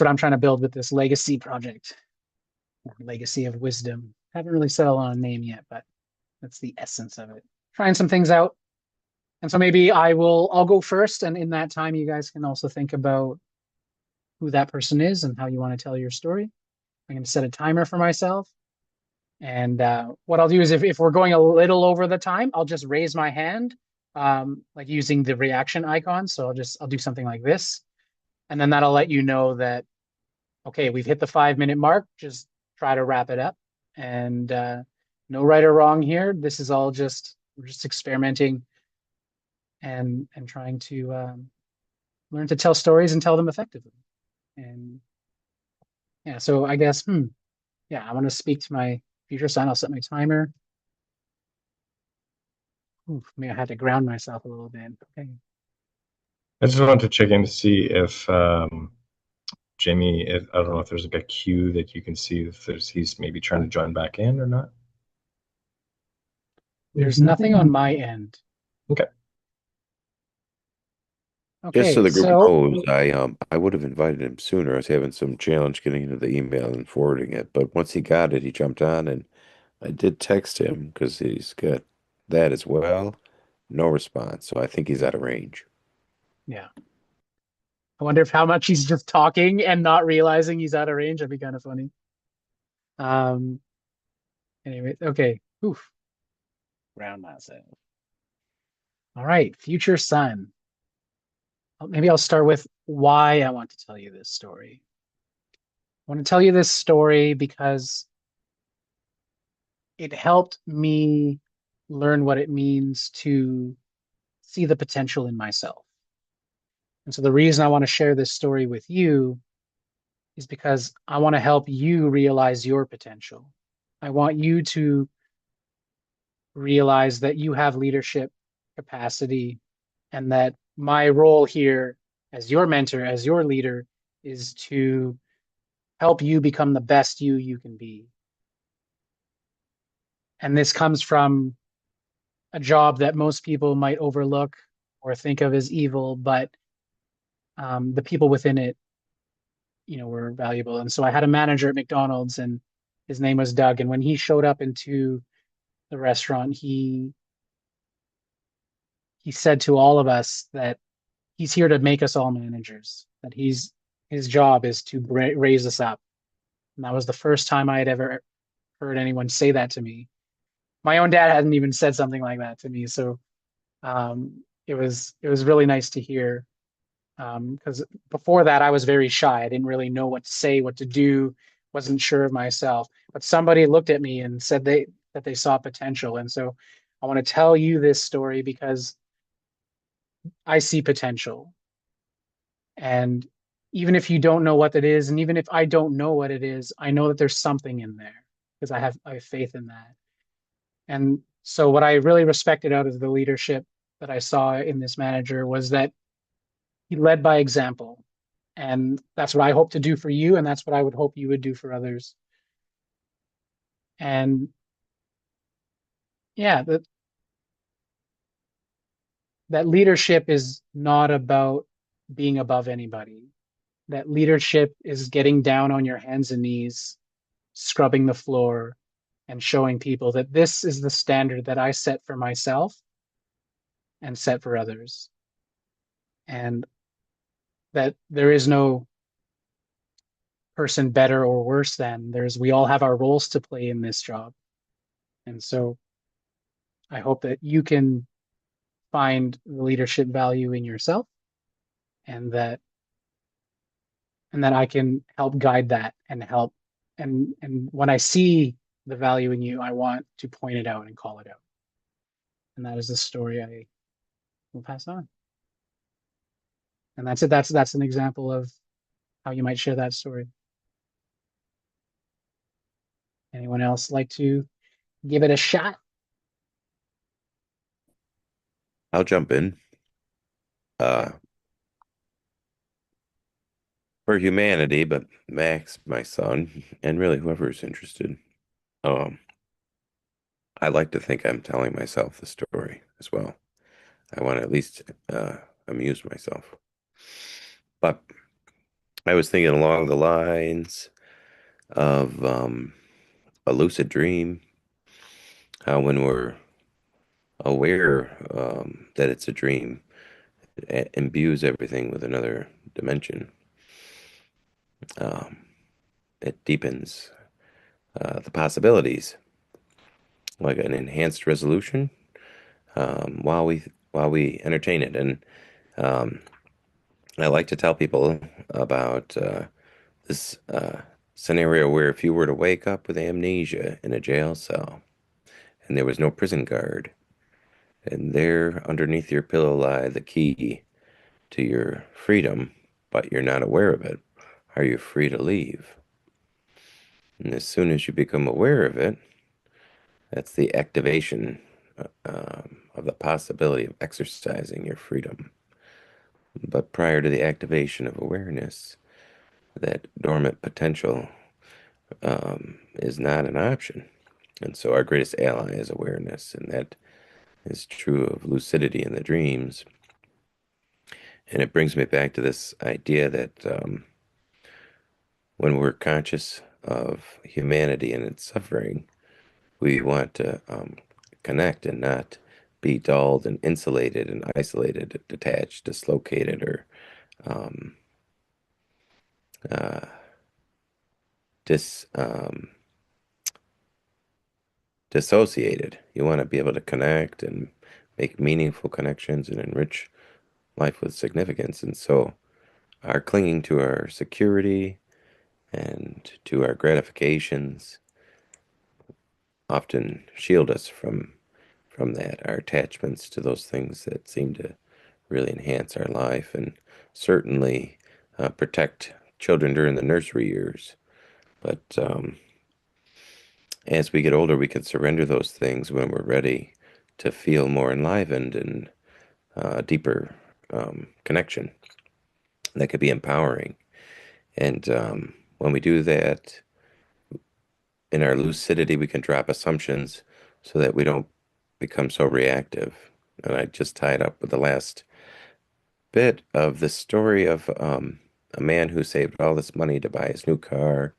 Speaker 1: I'm trying to build with this legacy project, or legacy of wisdom. Haven't really settled on a name yet, but that's the essence of it. Trying some things out. And so maybe I'll go first, and in that time you guys can also think about who that person is and how you want to tell your story. I'm going to set a timer for myself. And what I'll do is if we're going a little over the time, I'll just raise my hand, like using the reaction icon. So I'll do something like this. And then that'll let you know that, okay, we've hit the 5-minute mark. Just try to wrap it up. And no right or wrong here. This is all we're just experimenting and trying to learn to tell stories and tell them effectively. And yeah, so I guess, yeah, I want to speak to my future son. I'll set my timer. Oof, maybe I had to ground myself a little bit. Okay.
Speaker 2: I just wanted to check in to see if Jamie, I don't know if there's like a cue that you can see if he's maybe trying to join back in or not.
Speaker 1: There's nothing on my end.
Speaker 2: Okay.
Speaker 1: Okay,
Speaker 4: Just so the group
Speaker 1: so
Speaker 4: knows, I would have invited him sooner. I was having some challenge getting into the email and forwarding it, but once he got it, he jumped on, and I did text him because he's got that as well. No response, so I think he's out of range.
Speaker 1: yeah. I wonder if how much he's just talking and not realizing he's out of range. That'd be kind of funny. Anyway, okay. Oof. Ground myself. All right, future son. Maybe I'll start with why I want to tell you this story. I want to tell you this story because it helped me learn what it means to see the potential in myself. And so the reason I want to share this story with you is because I want to help you realize your potential. I want you to realize that you have leadership capacity, and that my role here as your mentor, as your leader, is to help you become the best you can be. And this comes from a job that most people might overlook or think of as evil, but the people within it, were valuable. And so I had a manager at McDonald's, and his name was Doug. And when he showed up into the restaurant, he said to all of us that he's here to make us all managers, that his job is to raise us up. And that was the first time I had ever heard anyone say that to me. My own dad hadn't even said something like that to me. So it was really nice to hear. Because before that, I was very shy. I didn't really know what to say, what to do, wasn't sure of myself. But somebody looked at me and said that they saw potential. And so I want to tell you this story because I see potential. And even if you don't know what it is, and even if I don't know what it is, I know that there's something in there because I have faith in that. And so what I really respected out of the leadership that I saw in this manager was that he led by example. And that's what I hope to do for you, and that's what I would hope you would do for others. And yeah, that leadership is not about being above anybody. That leadership is getting down on your hands and knees, scrubbing the floor, and showing people that this is the standard that I set for myself and set for others. And that there is no person better or worse than. We all have our roles to play in this job. And so I hope that you can find the leadership value in yourself, and that I can help guide that and help. And when I see the value in you, I want to point it out and call it out. And that is the story I will pass on. And that's it. That's an example of how you might share that story. Anyone else like to give it a shot?
Speaker 4: I'll jump in. For humanity, but Max, my son, and really whoever's interested, I like to think I'm telling myself the story as well. I want to at least amuse myself. But I was thinking along the lines of a lucid dream, how when we're aware that it's a dream, it imbues everything with another dimension. Um, it deepens the possibilities, like an enhanced resolution, while we entertain it. And um, I like to tell people about this scenario where if you were to wake up with amnesia in a jail cell and there was no prison guard, and there underneath your pillow lie the key to your freedom, but you're not aware of it, are you free to leave? And as soon as you become aware of it, that's the activation of the possibility of exercising your freedom. But prior to the activation of awareness, that dormant potential is not an option. And so our greatest ally is awareness, and that is true of lucidity in the dreams. And it brings me back to this idea that when we're conscious of humanity and its suffering, we want to connect and not be dulled and insulated and isolated, detached, dislocated, or um, uh, dis dissociated. You want to be able to connect and make meaningful connections and enrich life with significance. And so, our clinging to our security and to our gratifications often shield us from that. Our attachments to those things that seem to really enhance our life and certainly protect children during the nursery years. But as we get older, we can surrender those things when we're ready to feel more enlivened and deeper connection. That could be empowering. And when we do that, in our lucidity, we can drop assumptions so that we don't become so reactive. And I just tied up with the last bit of the story of a man who saved all this money to buy his new car.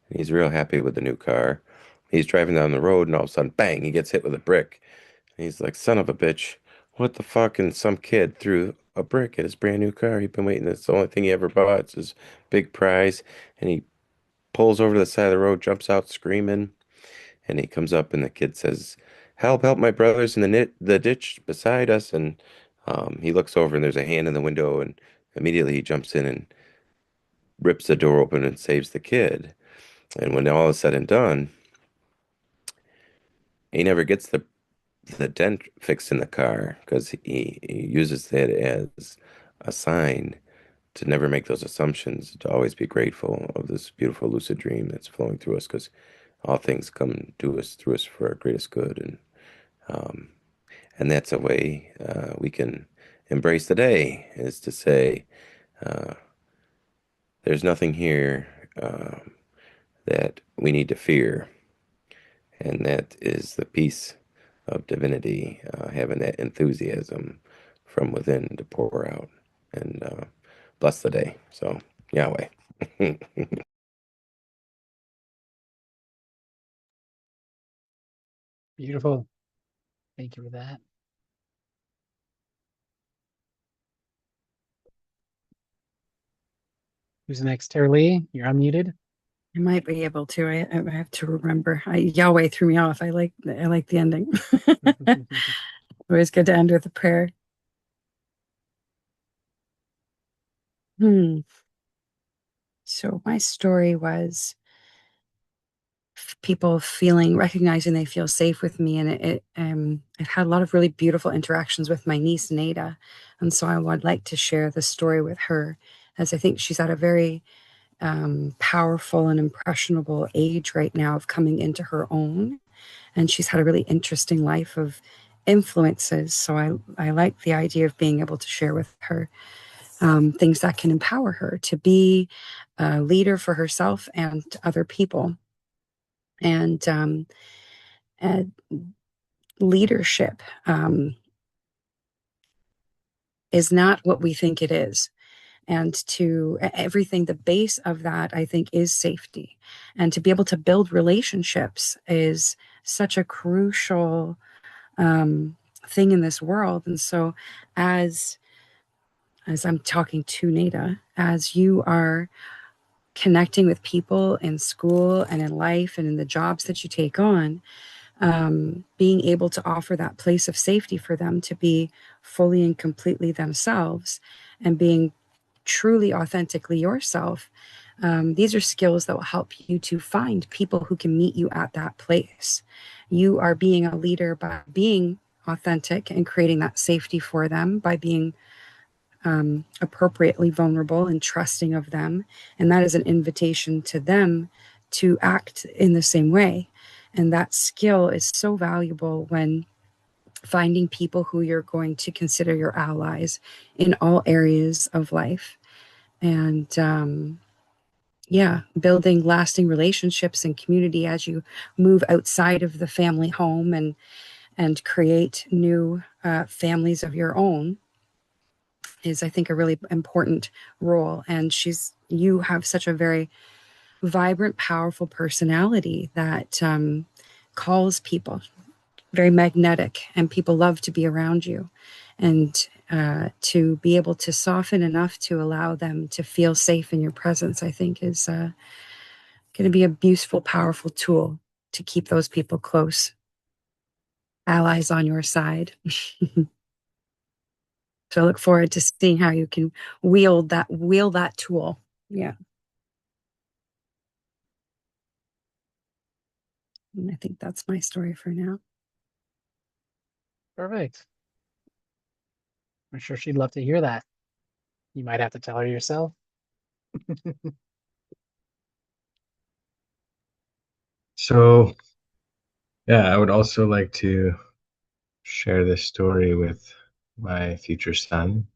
Speaker 4: And he's real happy with the new car. He's driving down the road, and all of a sudden, bang, he gets hit with a brick. And he's like, son of a bitch, what the fuck? And some kid threw a brick at his brand new car. He'd been waiting. That's the only thing he ever bought. It's his big prize. And he pulls over to the side of the road, jumps out screaming. And he comes up, and the kid says, "Help, help my brothers in the ditch beside us." And he looks over, and there's a hand in the window, and immediately he jumps in and rips the door open and saves the kid. And when all is said and done, he never gets the dent fixed in the car because he uses that as a sign to never make those assumptions, to always be grateful of this beautiful lucid dream that's flowing through us because all things come to us through us for our greatest good. Um, and that's a way we can embrace the day, is to say, uh, there's nothing here that we need to fear. And that is the peace of divinity, having that enthusiasm from within to pour out and bless the day. So, Yahweh.
Speaker 1: Beautiful. Thank you for that. Who's next? Tara Lee, you're unmuted.
Speaker 3: I might be able to. I have to remember. Yahweh threw me off. I like the ending. Always good to end with a prayer. So my story was people recognizing they feel safe with me, and I've had a lot of really beautiful interactions with my niece Nada, and so I would like to share the story with her, as I think she's at a very powerful and impressionable age right now of coming into her own, and she's had a really interesting life of influences. So I like the idea of being able to share with her things that can empower her to be a leader for herself and other people. And leadership is not what we think it is. And to everything, the base of that, I think, is safety. And to be able to build relationships is such a crucial thing in this world. And so as I'm talking to Nada, as you are connecting with people in school and in life and in the jobs that you take on, being able to offer that place of safety for them to be fully and completely themselves and being truly authentically yourself. These are skills that will help you to find people who can meet you at that place. You are being a leader by being authentic and creating that safety for them, by being appropriately vulnerable and trusting of them. And that is an invitation to them to act in the same way. And that skill is so valuable when finding people who you're going to consider your allies in all areas of life. And building lasting relationships and community as you move outside of the family home and create new families of your own is, I think, a really important role. And you have such a very vibrant, powerful personality that calls people, very magnetic, and people love to be around you. And to be able to soften enough to allow them to feel safe in your presence, I think, is going to be a useful, powerful tool to keep those people close, allies on your side. So I look forward to seeing how you can wield that tool. Yeah. And I think that's my story for now.
Speaker 1: Perfect. I'm sure she'd love to hear that. You might have to tell her yourself.
Speaker 2: So, yeah, I would also like to share this story with my future son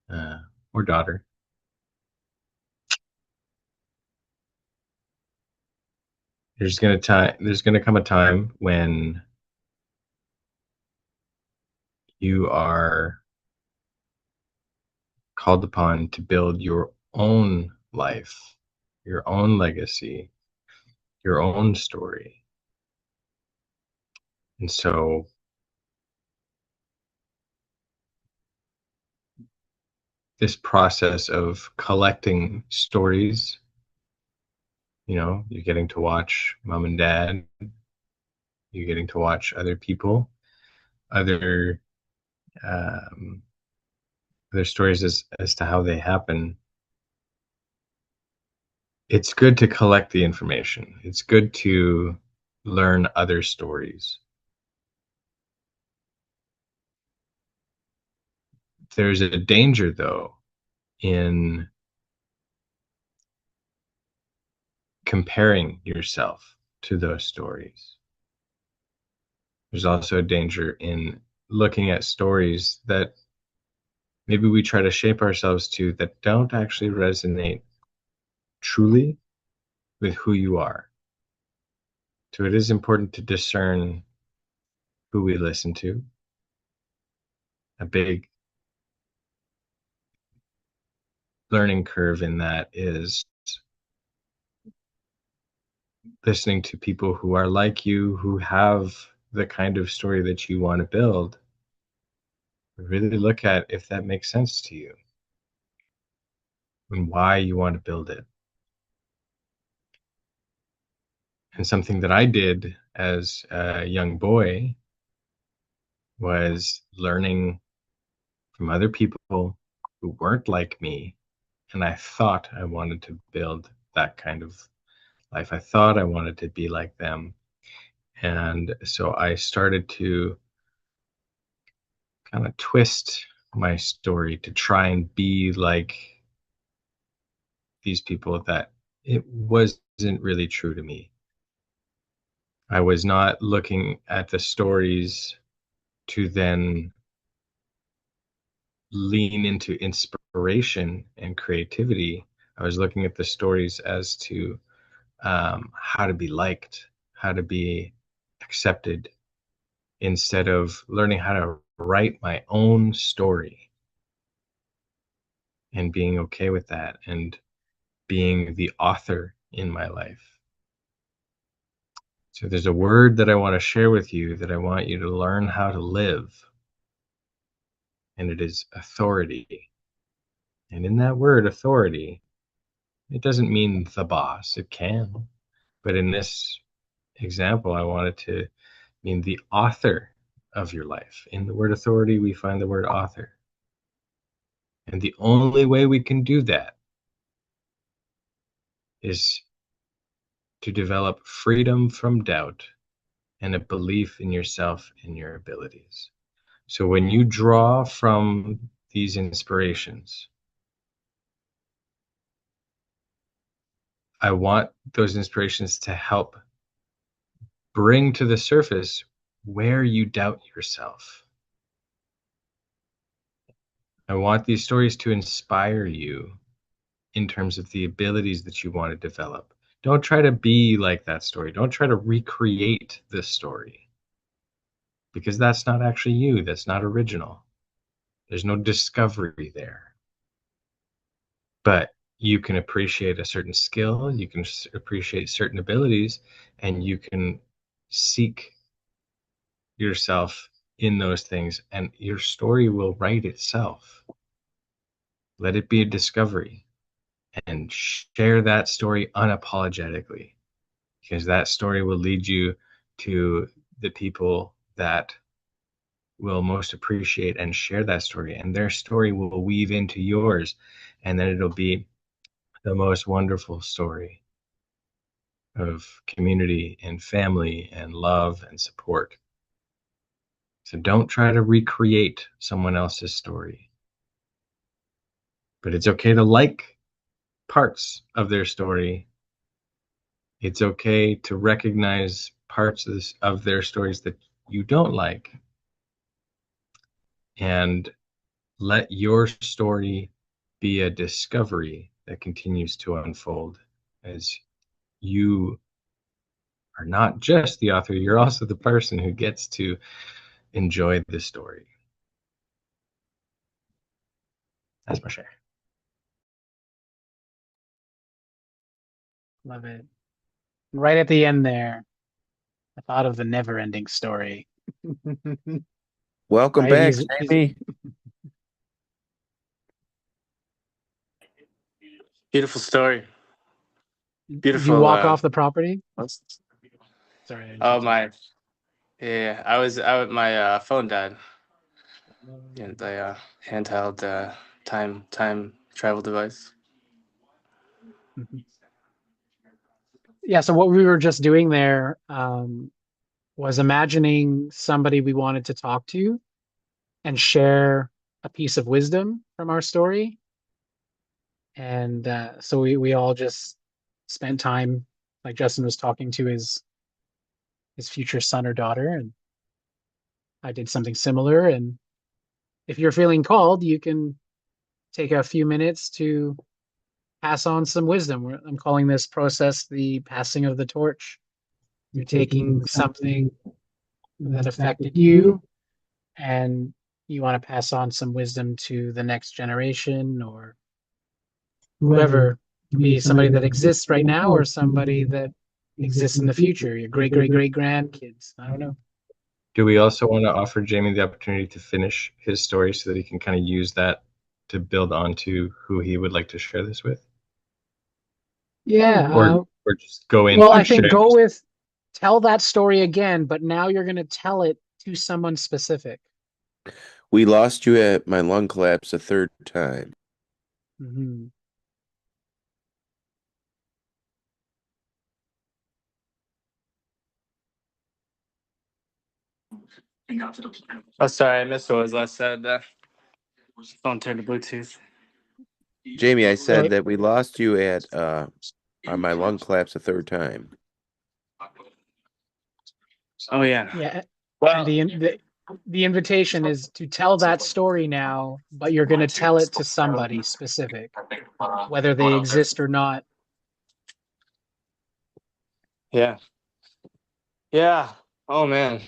Speaker 2: or daughter. There's gonna come a time when you are called upon to build your own life, your own legacy, your own story. And so this process of collecting stories, you're getting to watch mom and dad, you're getting to watch other people, other um, other stories as to how they happen. It's good to collect the information. It's good to learn other stories. There's a danger, though, in comparing yourself to those stories. There's also a danger in looking at stories that maybe we try to shape ourselves to that don't actually resonate truly with who you are. So it is important to discern who we listen to. A big learning curve in that is listening to people who are like you, who have the kind of story that you want to build. Really look at if that makes sense to you and why you want to build it. And something that I did as a young boy was learning from other people who weren't like me. And I thought I wanted to build that kind of life. I thought I wanted to be like them. And so I started to kind of twist my story to try and be like these people that it wasn't really true to me. I was not looking at the stories to then lean into inspiration and creativity. I was looking at the stories as to how to be liked, how to be accepted, instead of learning how to write my own story. and being okay with that and being the author in my life. So there's a word that I want to share with you that I want you to learn how to live. And it is authority. And in that word, authority, it doesn't mean the boss. It can. But in this example, I wanted to mean the author of your life. In the word authority, we find the word author. And the only way we can do that is to develop freedom from doubt and a belief in yourself and your abilities. So when you draw from these inspirations, I want those inspirations to help bring to the surface where you doubt yourself. I want these stories to inspire you in terms of the abilities that you want to develop. Don't try to be like that story. Don't try to recreate this story, because that's not actually you. That's not original. There's no discovery there. But you can appreciate a certain skill, you can appreciate certain abilities, and you can seek yourself in those things, and your story will write itself. Let it be a discovery, and share that story unapologetically, because that story will lead you to the people that will most appreciate and share that story, and their story will weave into yours, and then it'll be the most wonderful story of community and family and love and support. So don't try to recreate someone else's story. But it's okay to like parts of their story. It's okay to recognize parts of their stories that you don't like. And let your story be a discovery that continues to unfold, as you are not just the author, you're also the person who gets to enjoy the story. That's my share.
Speaker 1: Love it. Right at the end there, I thought of the never ending story.
Speaker 4: Welcome
Speaker 1: Right,
Speaker 4: back,
Speaker 1: he's-
Speaker 4: Jamie.
Speaker 5: Beautiful story.
Speaker 1: Did you
Speaker 5: Beautiful.
Speaker 1: walk off the property? Sorry. I
Speaker 5: Oh
Speaker 1: interrupted.
Speaker 5: my. Yeah, I was out. My phone died. And the handheld time travel device.
Speaker 1: Mhm. Yeah, so what we were just doing there was imagining somebody we wanted to talk to and share a piece of wisdom from our story. And so we all just spent time, like Justin was talking to his future son or daughter, and I did something similar. And if you're feeling called, you can take a few minutes to pass on some wisdom. I'm calling this process the passing of the torch. You're taking something that affected you and you want to pass on some wisdom to the next generation, or whoever. It could be somebody that exists right now or somebody that exists in the future, your great great great grandkids. I don't know.
Speaker 2: Do we also want to offer Jamie the opportunity to finish his story so that he can kind of use that to build onto who he would like to share this with?
Speaker 1: Yeah.
Speaker 2: Or just go in.
Speaker 1: Well, I think go with tell that story again, but now you're going to tell it to someone specific.
Speaker 4: We lost you at my lung collapse a third time.
Speaker 1: Mm-hmm.
Speaker 5: Oh, sorry, I missed what was last said. Phone turned to Bluetooth.
Speaker 4: Jamie, I said
Speaker 1: Right.
Speaker 4: that we lost you at on my lung collapse a third time.
Speaker 5: Oh yeah.
Speaker 1: Yeah.
Speaker 5: Well,
Speaker 1: And the invitation is to tell that story now, but you're going to tell it to somebody specific, whether they exist or not.
Speaker 5: yeah. Yeah. Oh man.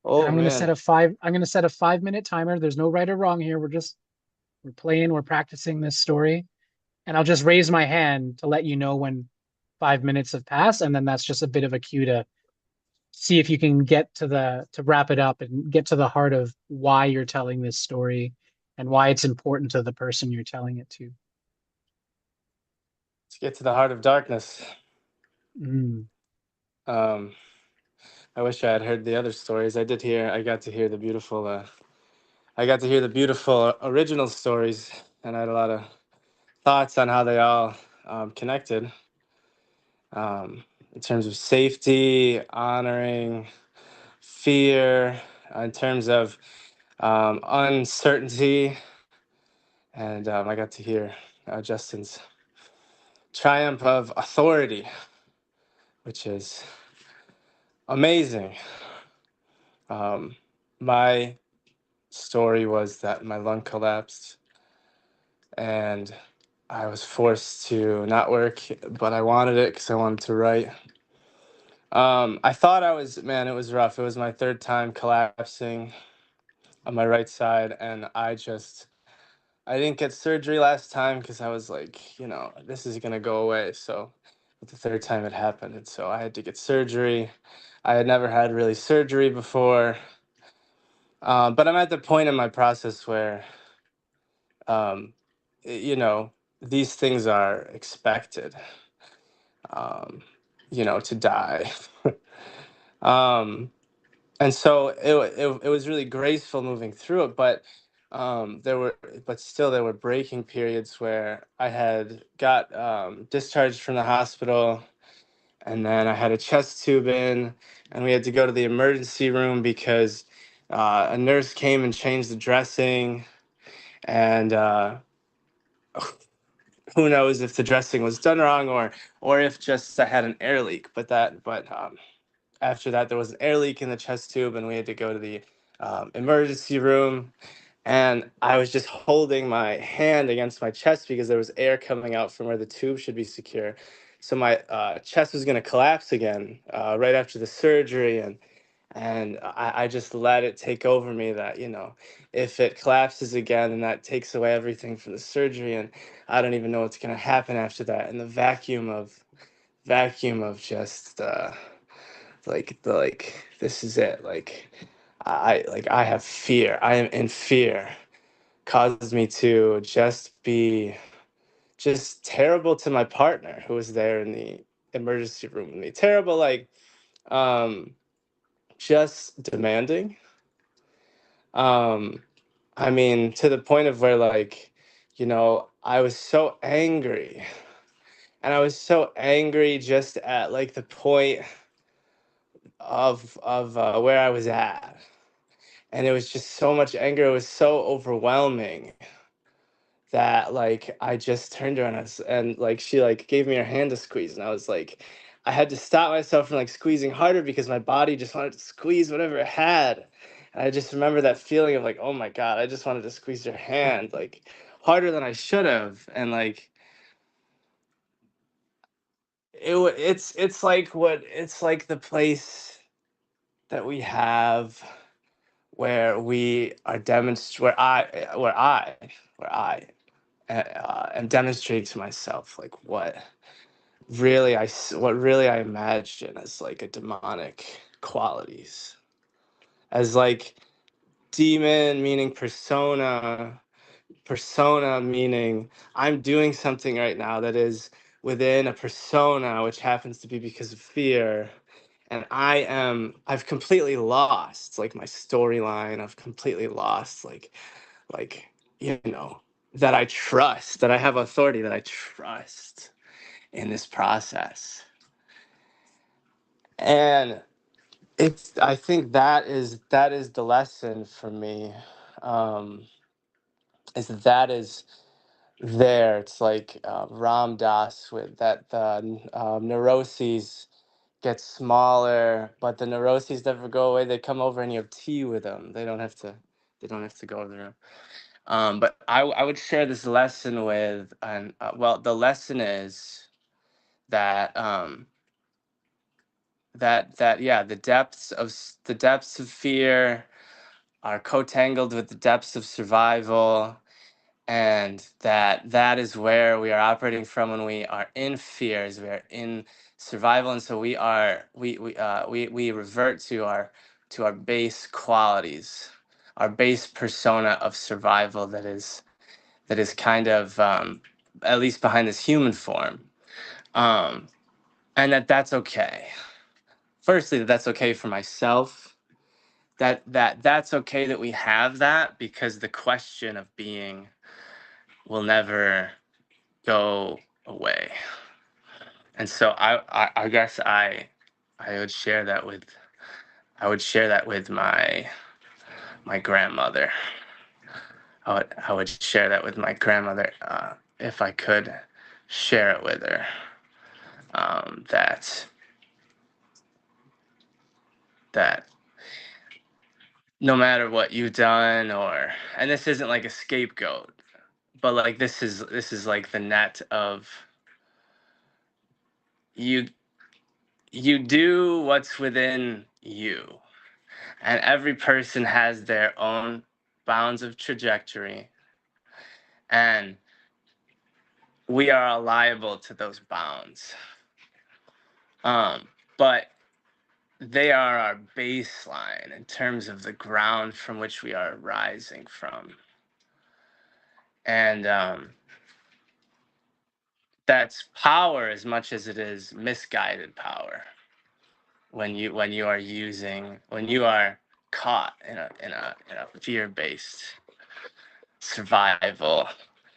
Speaker 5: Oh
Speaker 1: I'm going to
Speaker 5: man.
Speaker 1: set a 5-minute timer. There's no right or wrong here. We're just We're playing, we're practicing this story, and I'll just raise my hand to let you know when 5 minutes have passed, and then that's just a bit of a cue to see if you can get to wrap it up and get to the heart of why you're telling this story and why it's important to the person you're telling it to.
Speaker 6: Let's get to the heart of darkness.
Speaker 1: Mm.
Speaker 6: I wish I had heard the other stories. I got to hear the beautiful original stories, and I had a lot of thoughts on how they all connected, in terms of safety, honoring, fear, in terms of uncertainty, and I got to hear Justin's triumph of authority, which is amazing. My story was that my lung collapsed and I was forced to not work, but I wanted it because I wanted to write. I thought it was rough. It was my third time collapsing on my right side, and I didn't get surgery last time because I was like, this is gonna go away. So, but the third time it happened, and so I had to get surgery. I had never had really surgery before, but I'm at the point in my process where, um, these things are expected, to die. um, and so it was really graceful moving through it, but there were breaking periods where I had got discharged from the hospital, and then I had a chest tube in, and we had to go to the emergency room because a nurse came and changed the dressing, and who knows if the dressing was done wrong or if just I had an air leak. But after that, there was an air leak in the chest tube, and we had to go to the emergency room. And I was just holding my hand against my chest because there was air coming out from where the tube should be secure. So my chest was going to collapse again right after the surgery, and I just let it take over me that, if it collapses again, then that takes away everything from the surgery, and I don't even know what's going to happen after that. And the vacuum of just this is it. I have fear. I am in fear. Caused me to just be just terrible to my partner who was there in the emergency room with me. Terrible, um, just demanding. I mean, to the point of where, I was so angry. And I was so angry just at the point of where I was at. And it was just so much anger. It was so overwhelming that I just turned to her, and she gave me her hand to squeeze, and I was like, I had to stop myself from squeezing harder because my body just wanted to squeeze whatever it had. And I just remember that feeling of oh my God, I just wanted to squeeze your hand harder than I should have. And it's like the place that we have where we are where I am demonstrating to myself what really I imagine as a demonic qualities, as demon meaning persona meaning I'm doing something right now that is within a persona, which happens to be because of fear. And I've completely lost my storyline. I've completely lost like that I trust, that I have authority, that I trust in this process. And I think that is the lesson for me, is there. It's Ram Dass, with that the neuroses get smaller, but the neuroses never go away. They come over and you have tea with them. They don't have to go to the room. But I would share this lesson with, and the lesson is that yeah, the depths of fear are co-tangled with the depths of survival, and that is where we are operating from when we are in fears, we are in survival, and so we revert to our base qualities, our base persona of survival that is kind of at least behind this human form, um, and that's okay. Firstly, that's okay for myself. That's okay that we have that, because the question of being will never go away. And so I guess I would share that with my grandmother. I would share that with my grandmother, if I could share it with her. That that no matter what you've done, and this isn't like a scapegoat, but like this is like the net of you you do what's within you, and every person has their own bounds of trajectory, and we are liable to those bounds, but they are our baseline in terms of the ground from which we are rising from, and that's power as much as it is misguided power. When you are caught in a fear-based survival,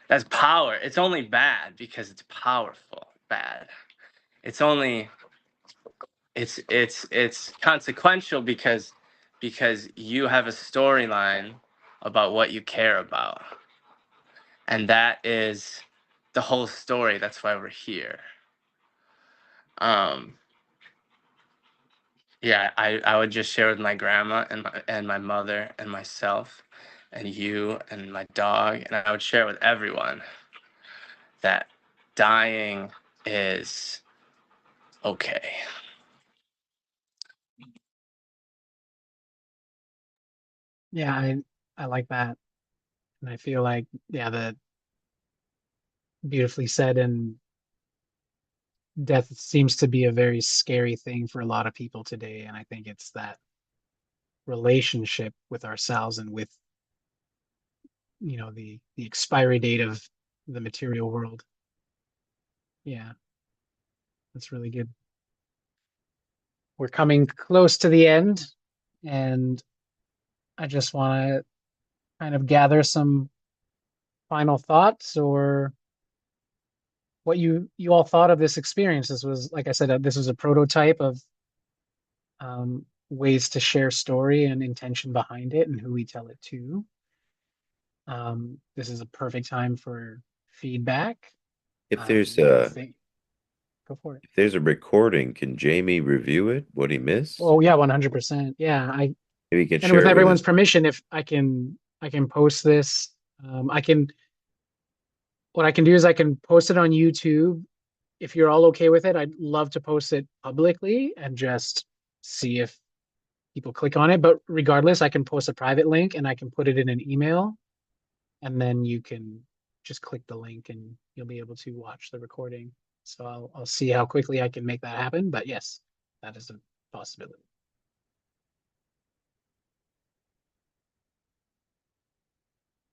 Speaker 6: that's power. It's only bad because it's powerful. Bad. It's only it's consequential because you have a storyline about what you care about, and that is the whole story. That's why we're here. um Yeah, I would just share with my grandma and my mother and myself and you and my dog, and I would share with everyone that dying is okay.
Speaker 1: Yeah, I like that. And I feel like, yeah, the beautifully said, and death seems to be a very scary thing for a lot of people today. And I think it's that relationship with ourselves and with, the expiry date of the material world. Yeah, that's really good. We're coming close to the end, and I just want to kind of gather some final thoughts, or what you all thought of this experience. This was, like I said, this was a prototype of ways to share story and intention behind it and who we tell it to. This is a perfect time for feedback.
Speaker 4: If there's
Speaker 1: I
Speaker 4: a
Speaker 1: think Go for it.
Speaker 4: if there's a recording, can Jamie review it? What he missed?
Speaker 1: Oh yeah, 100%. Yeah,
Speaker 4: Maybe he can
Speaker 1: and
Speaker 4: share
Speaker 1: with
Speaker 4: it with
Speaker 1: everyone's
Speaker 4: us.
Speaker 1: permission, if I can post this. I can What I can do is I can post it on YouTube. If you're all okay with it, I'd love to post it publicly and just see if people click on it. But regardless, I can post a private link and I can put it in an email, and then you can just click the link and you'll be able to watch the recording. So I'll see how quickly I can make that happen. But yes, that is a possibility.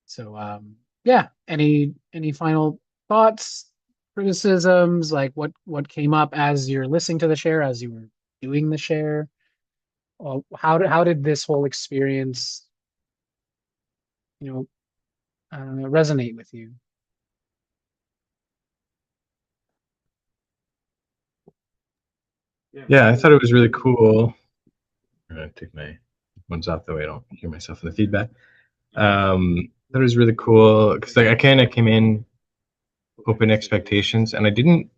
Speaker 1: So yeah, any final thoughts, criticisms, like what came up as you're listening to the share, as you were doing the share? Well, how did this whole experience, you know, resonate with you?
Speaker 2: Yeah, I thought it was really cool. I'm gonna take my ones off the way I don't hear myself in the feedback. That was really cool because I kind of came in open expectations, and I didn't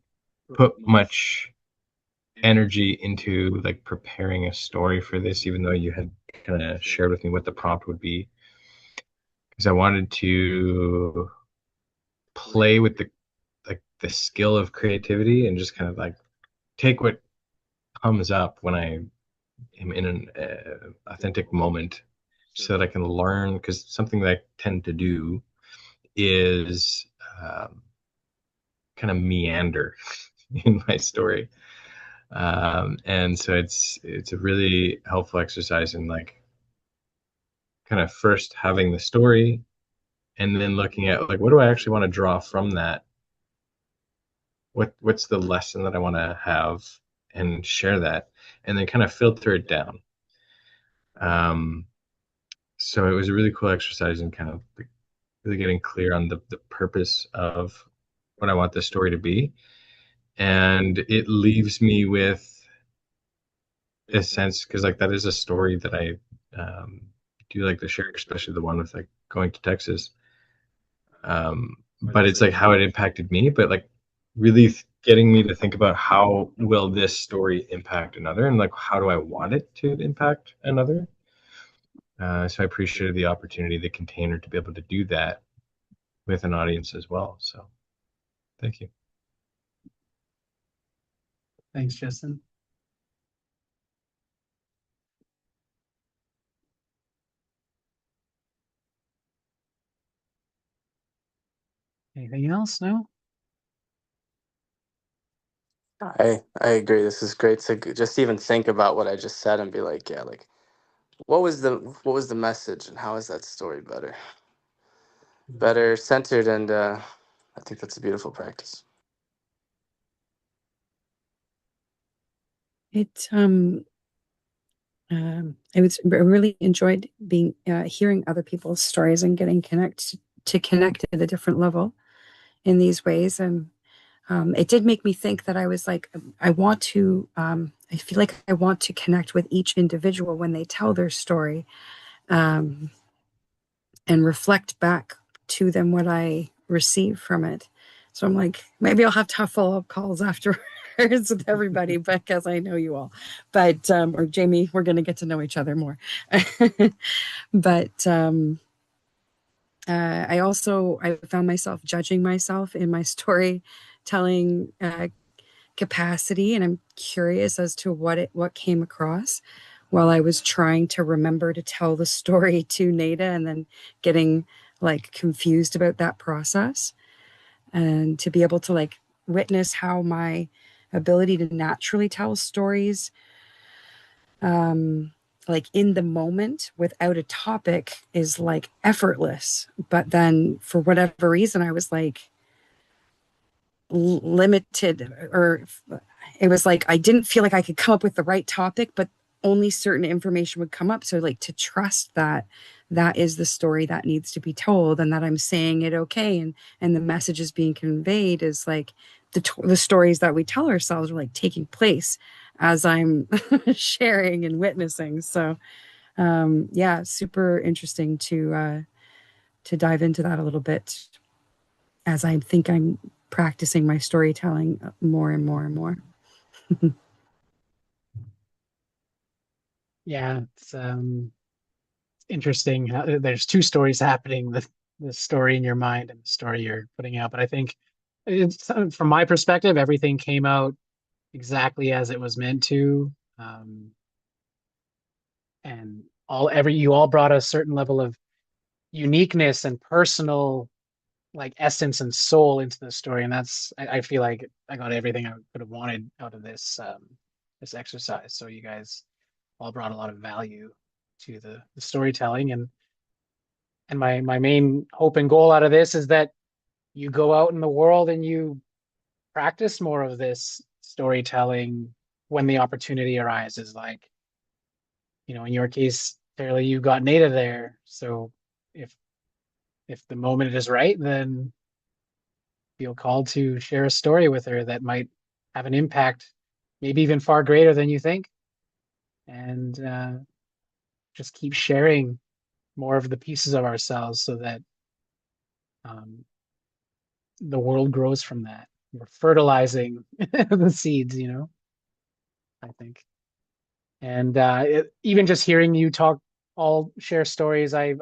Speaker 2: put much energy into like preparing a story for this, even though you had kind of shared with me what the prompt would be, because I wanted to play with the skill of creativity and just kind of like take what comes up when I am in an authentic moment, so that I can learn. Because something that I tend to do is kind of meander in my story. And so it's a really helpful exercise in like kind of first having the story and then looking at like what do I actually want to draw from that? What's the lesson that I want to have and share that and then kind of filter it down. So it was a really cool exercise in kind of really getting clear on the purpose of what I want the story to be. And it leaves me with a sense, because like that is a story that I do like to share, especially the one with like going to Texas. But it's like how it impacted me, but like really getting me to think about how will this story impact another and like how do I want it to impact another. So I appreciated the opportunity, the container to be able to do that with an audience as well. So thank you.
Speaker 1: Thanks, Justin. Anything else? No?
Speaker 6: I agree. This is great to just even think about what I just said and be like, yeah, like what was the message and how is that story better centered, and I think that's a beautiful practice.
Speaker 3: I really enjoyed being hearing other people's stories and getting connect at a different level in these ways. And it did make me think that I was like, I feel like I want to connect with each individual when they tell their story, and reflect back to them what I receive from it. So I'm like, maybe I'll have to have follow-up calls afterwards with everybody because I know you all. But or Jamie, we're going to get to know each other more. But I found myself judging myself in my storytelling capacity, and I'm curious as to what came across while I was trying to remember to tell the story to Nada, and then getting like confused about that process, and to be able to like witness how my ability to naturally tell stories like in the moment without a topic is like effortless. But then for whatever reason, I was like limited, or it was like I didn't feel like I could come up with the right topic, but only certain information would come up. So like to trust that that is the story that needs to be told, and that I'm saying it okay, and the message is being conveyed is like the stories that we tell ourselves are like taking place as I'm sharing and witnessing. So yeah, super interesting to dive into that a little bit as I think I'm practicing my storytelling more and more and more.
Speaker 1: Yeah, it's interesting. There's two stories happening, the story in your mind and the story you're putting out. But I think it's, from my perspective, everything came out exactly as it was meant to. And you all brought a certain level of uniqueness and personal like essence and soul into the story. And I feel like I got everything I could have wanted out of this exercise. So you guys all brought a lot of value to the storytelling, and my main hope and goal out of this is that you go out in the world and you practice more of this storytelling when the opportunity arises. Like, in your case, Fairly, you got Nada there. So if the moment is right, then feel called to share a story with her that might have an impact, maybe even far greater than you think. And just keep sharing more of the pieces of ourselves so that um, the world grows from that. We're fertilizing the seeds, I think. And even just hearing you talk, all share stories, I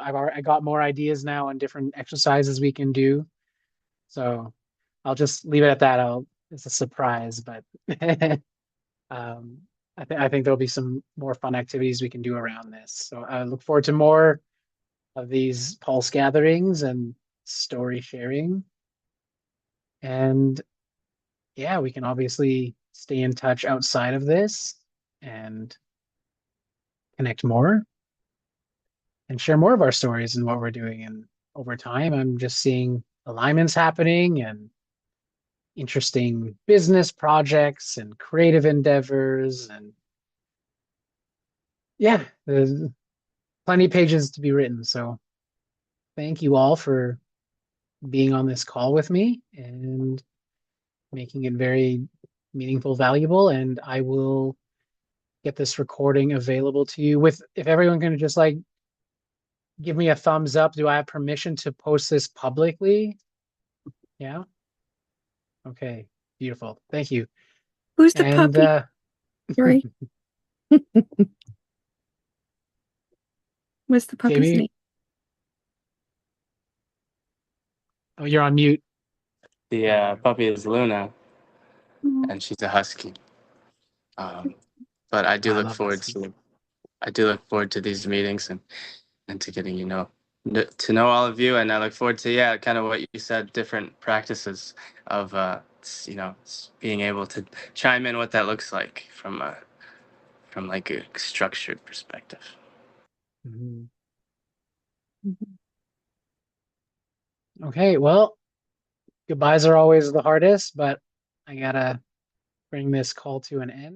Speaker 1: got more ideas now on different exercises we can do. So I'll just leave it at that. It's a surprise, but um, I think there'll be some more fun activities we can do around this. So I look forward to more of these pulse gatherings, and story sharing. And yeah, we can obviously stay in touch outside of this and connect more and share more of our stories and what we're doing. And over time, I'm just seeing alignments happening and interesting business projects and creative endeavors. And yeah, there's plenty of pages to be written. So thank you all for being on this call with me and making it very meaningful, valuable. And I will get this recording available to you with, if everyone can just like give me a thumbs up. Do I have permission to post this publicly? Yeah. Okay. Beautiful. Thank you.
Speaker 3: Who's the
Speaker 1: And
Speaker 3: puppy? Sorry. What's the puppy's
Speaker 1: Jamie,
Speaker 3: name?
Speaker 1: oh, you're on mute.
Speaker 6: The puppy is Luna,
Speaker 3: Oh,
Speaker 6: and she's a husky. But I do
Speaker 1: I
Speaker 6: look
Speaker 1: love
Speaker 6: forward
Speaker 1: this.
Speaker 6: to these meetings and to getting to know all of you, and I look forward to kind of what you said, different practices of being able to chime in what that looks like from like a structured perspective.
Speaker 1: Mhm.
Speaker 3: mhm.
Speaker 1: Okay, well, goodbyes are always the hardest, but I gotta bring this call to an end.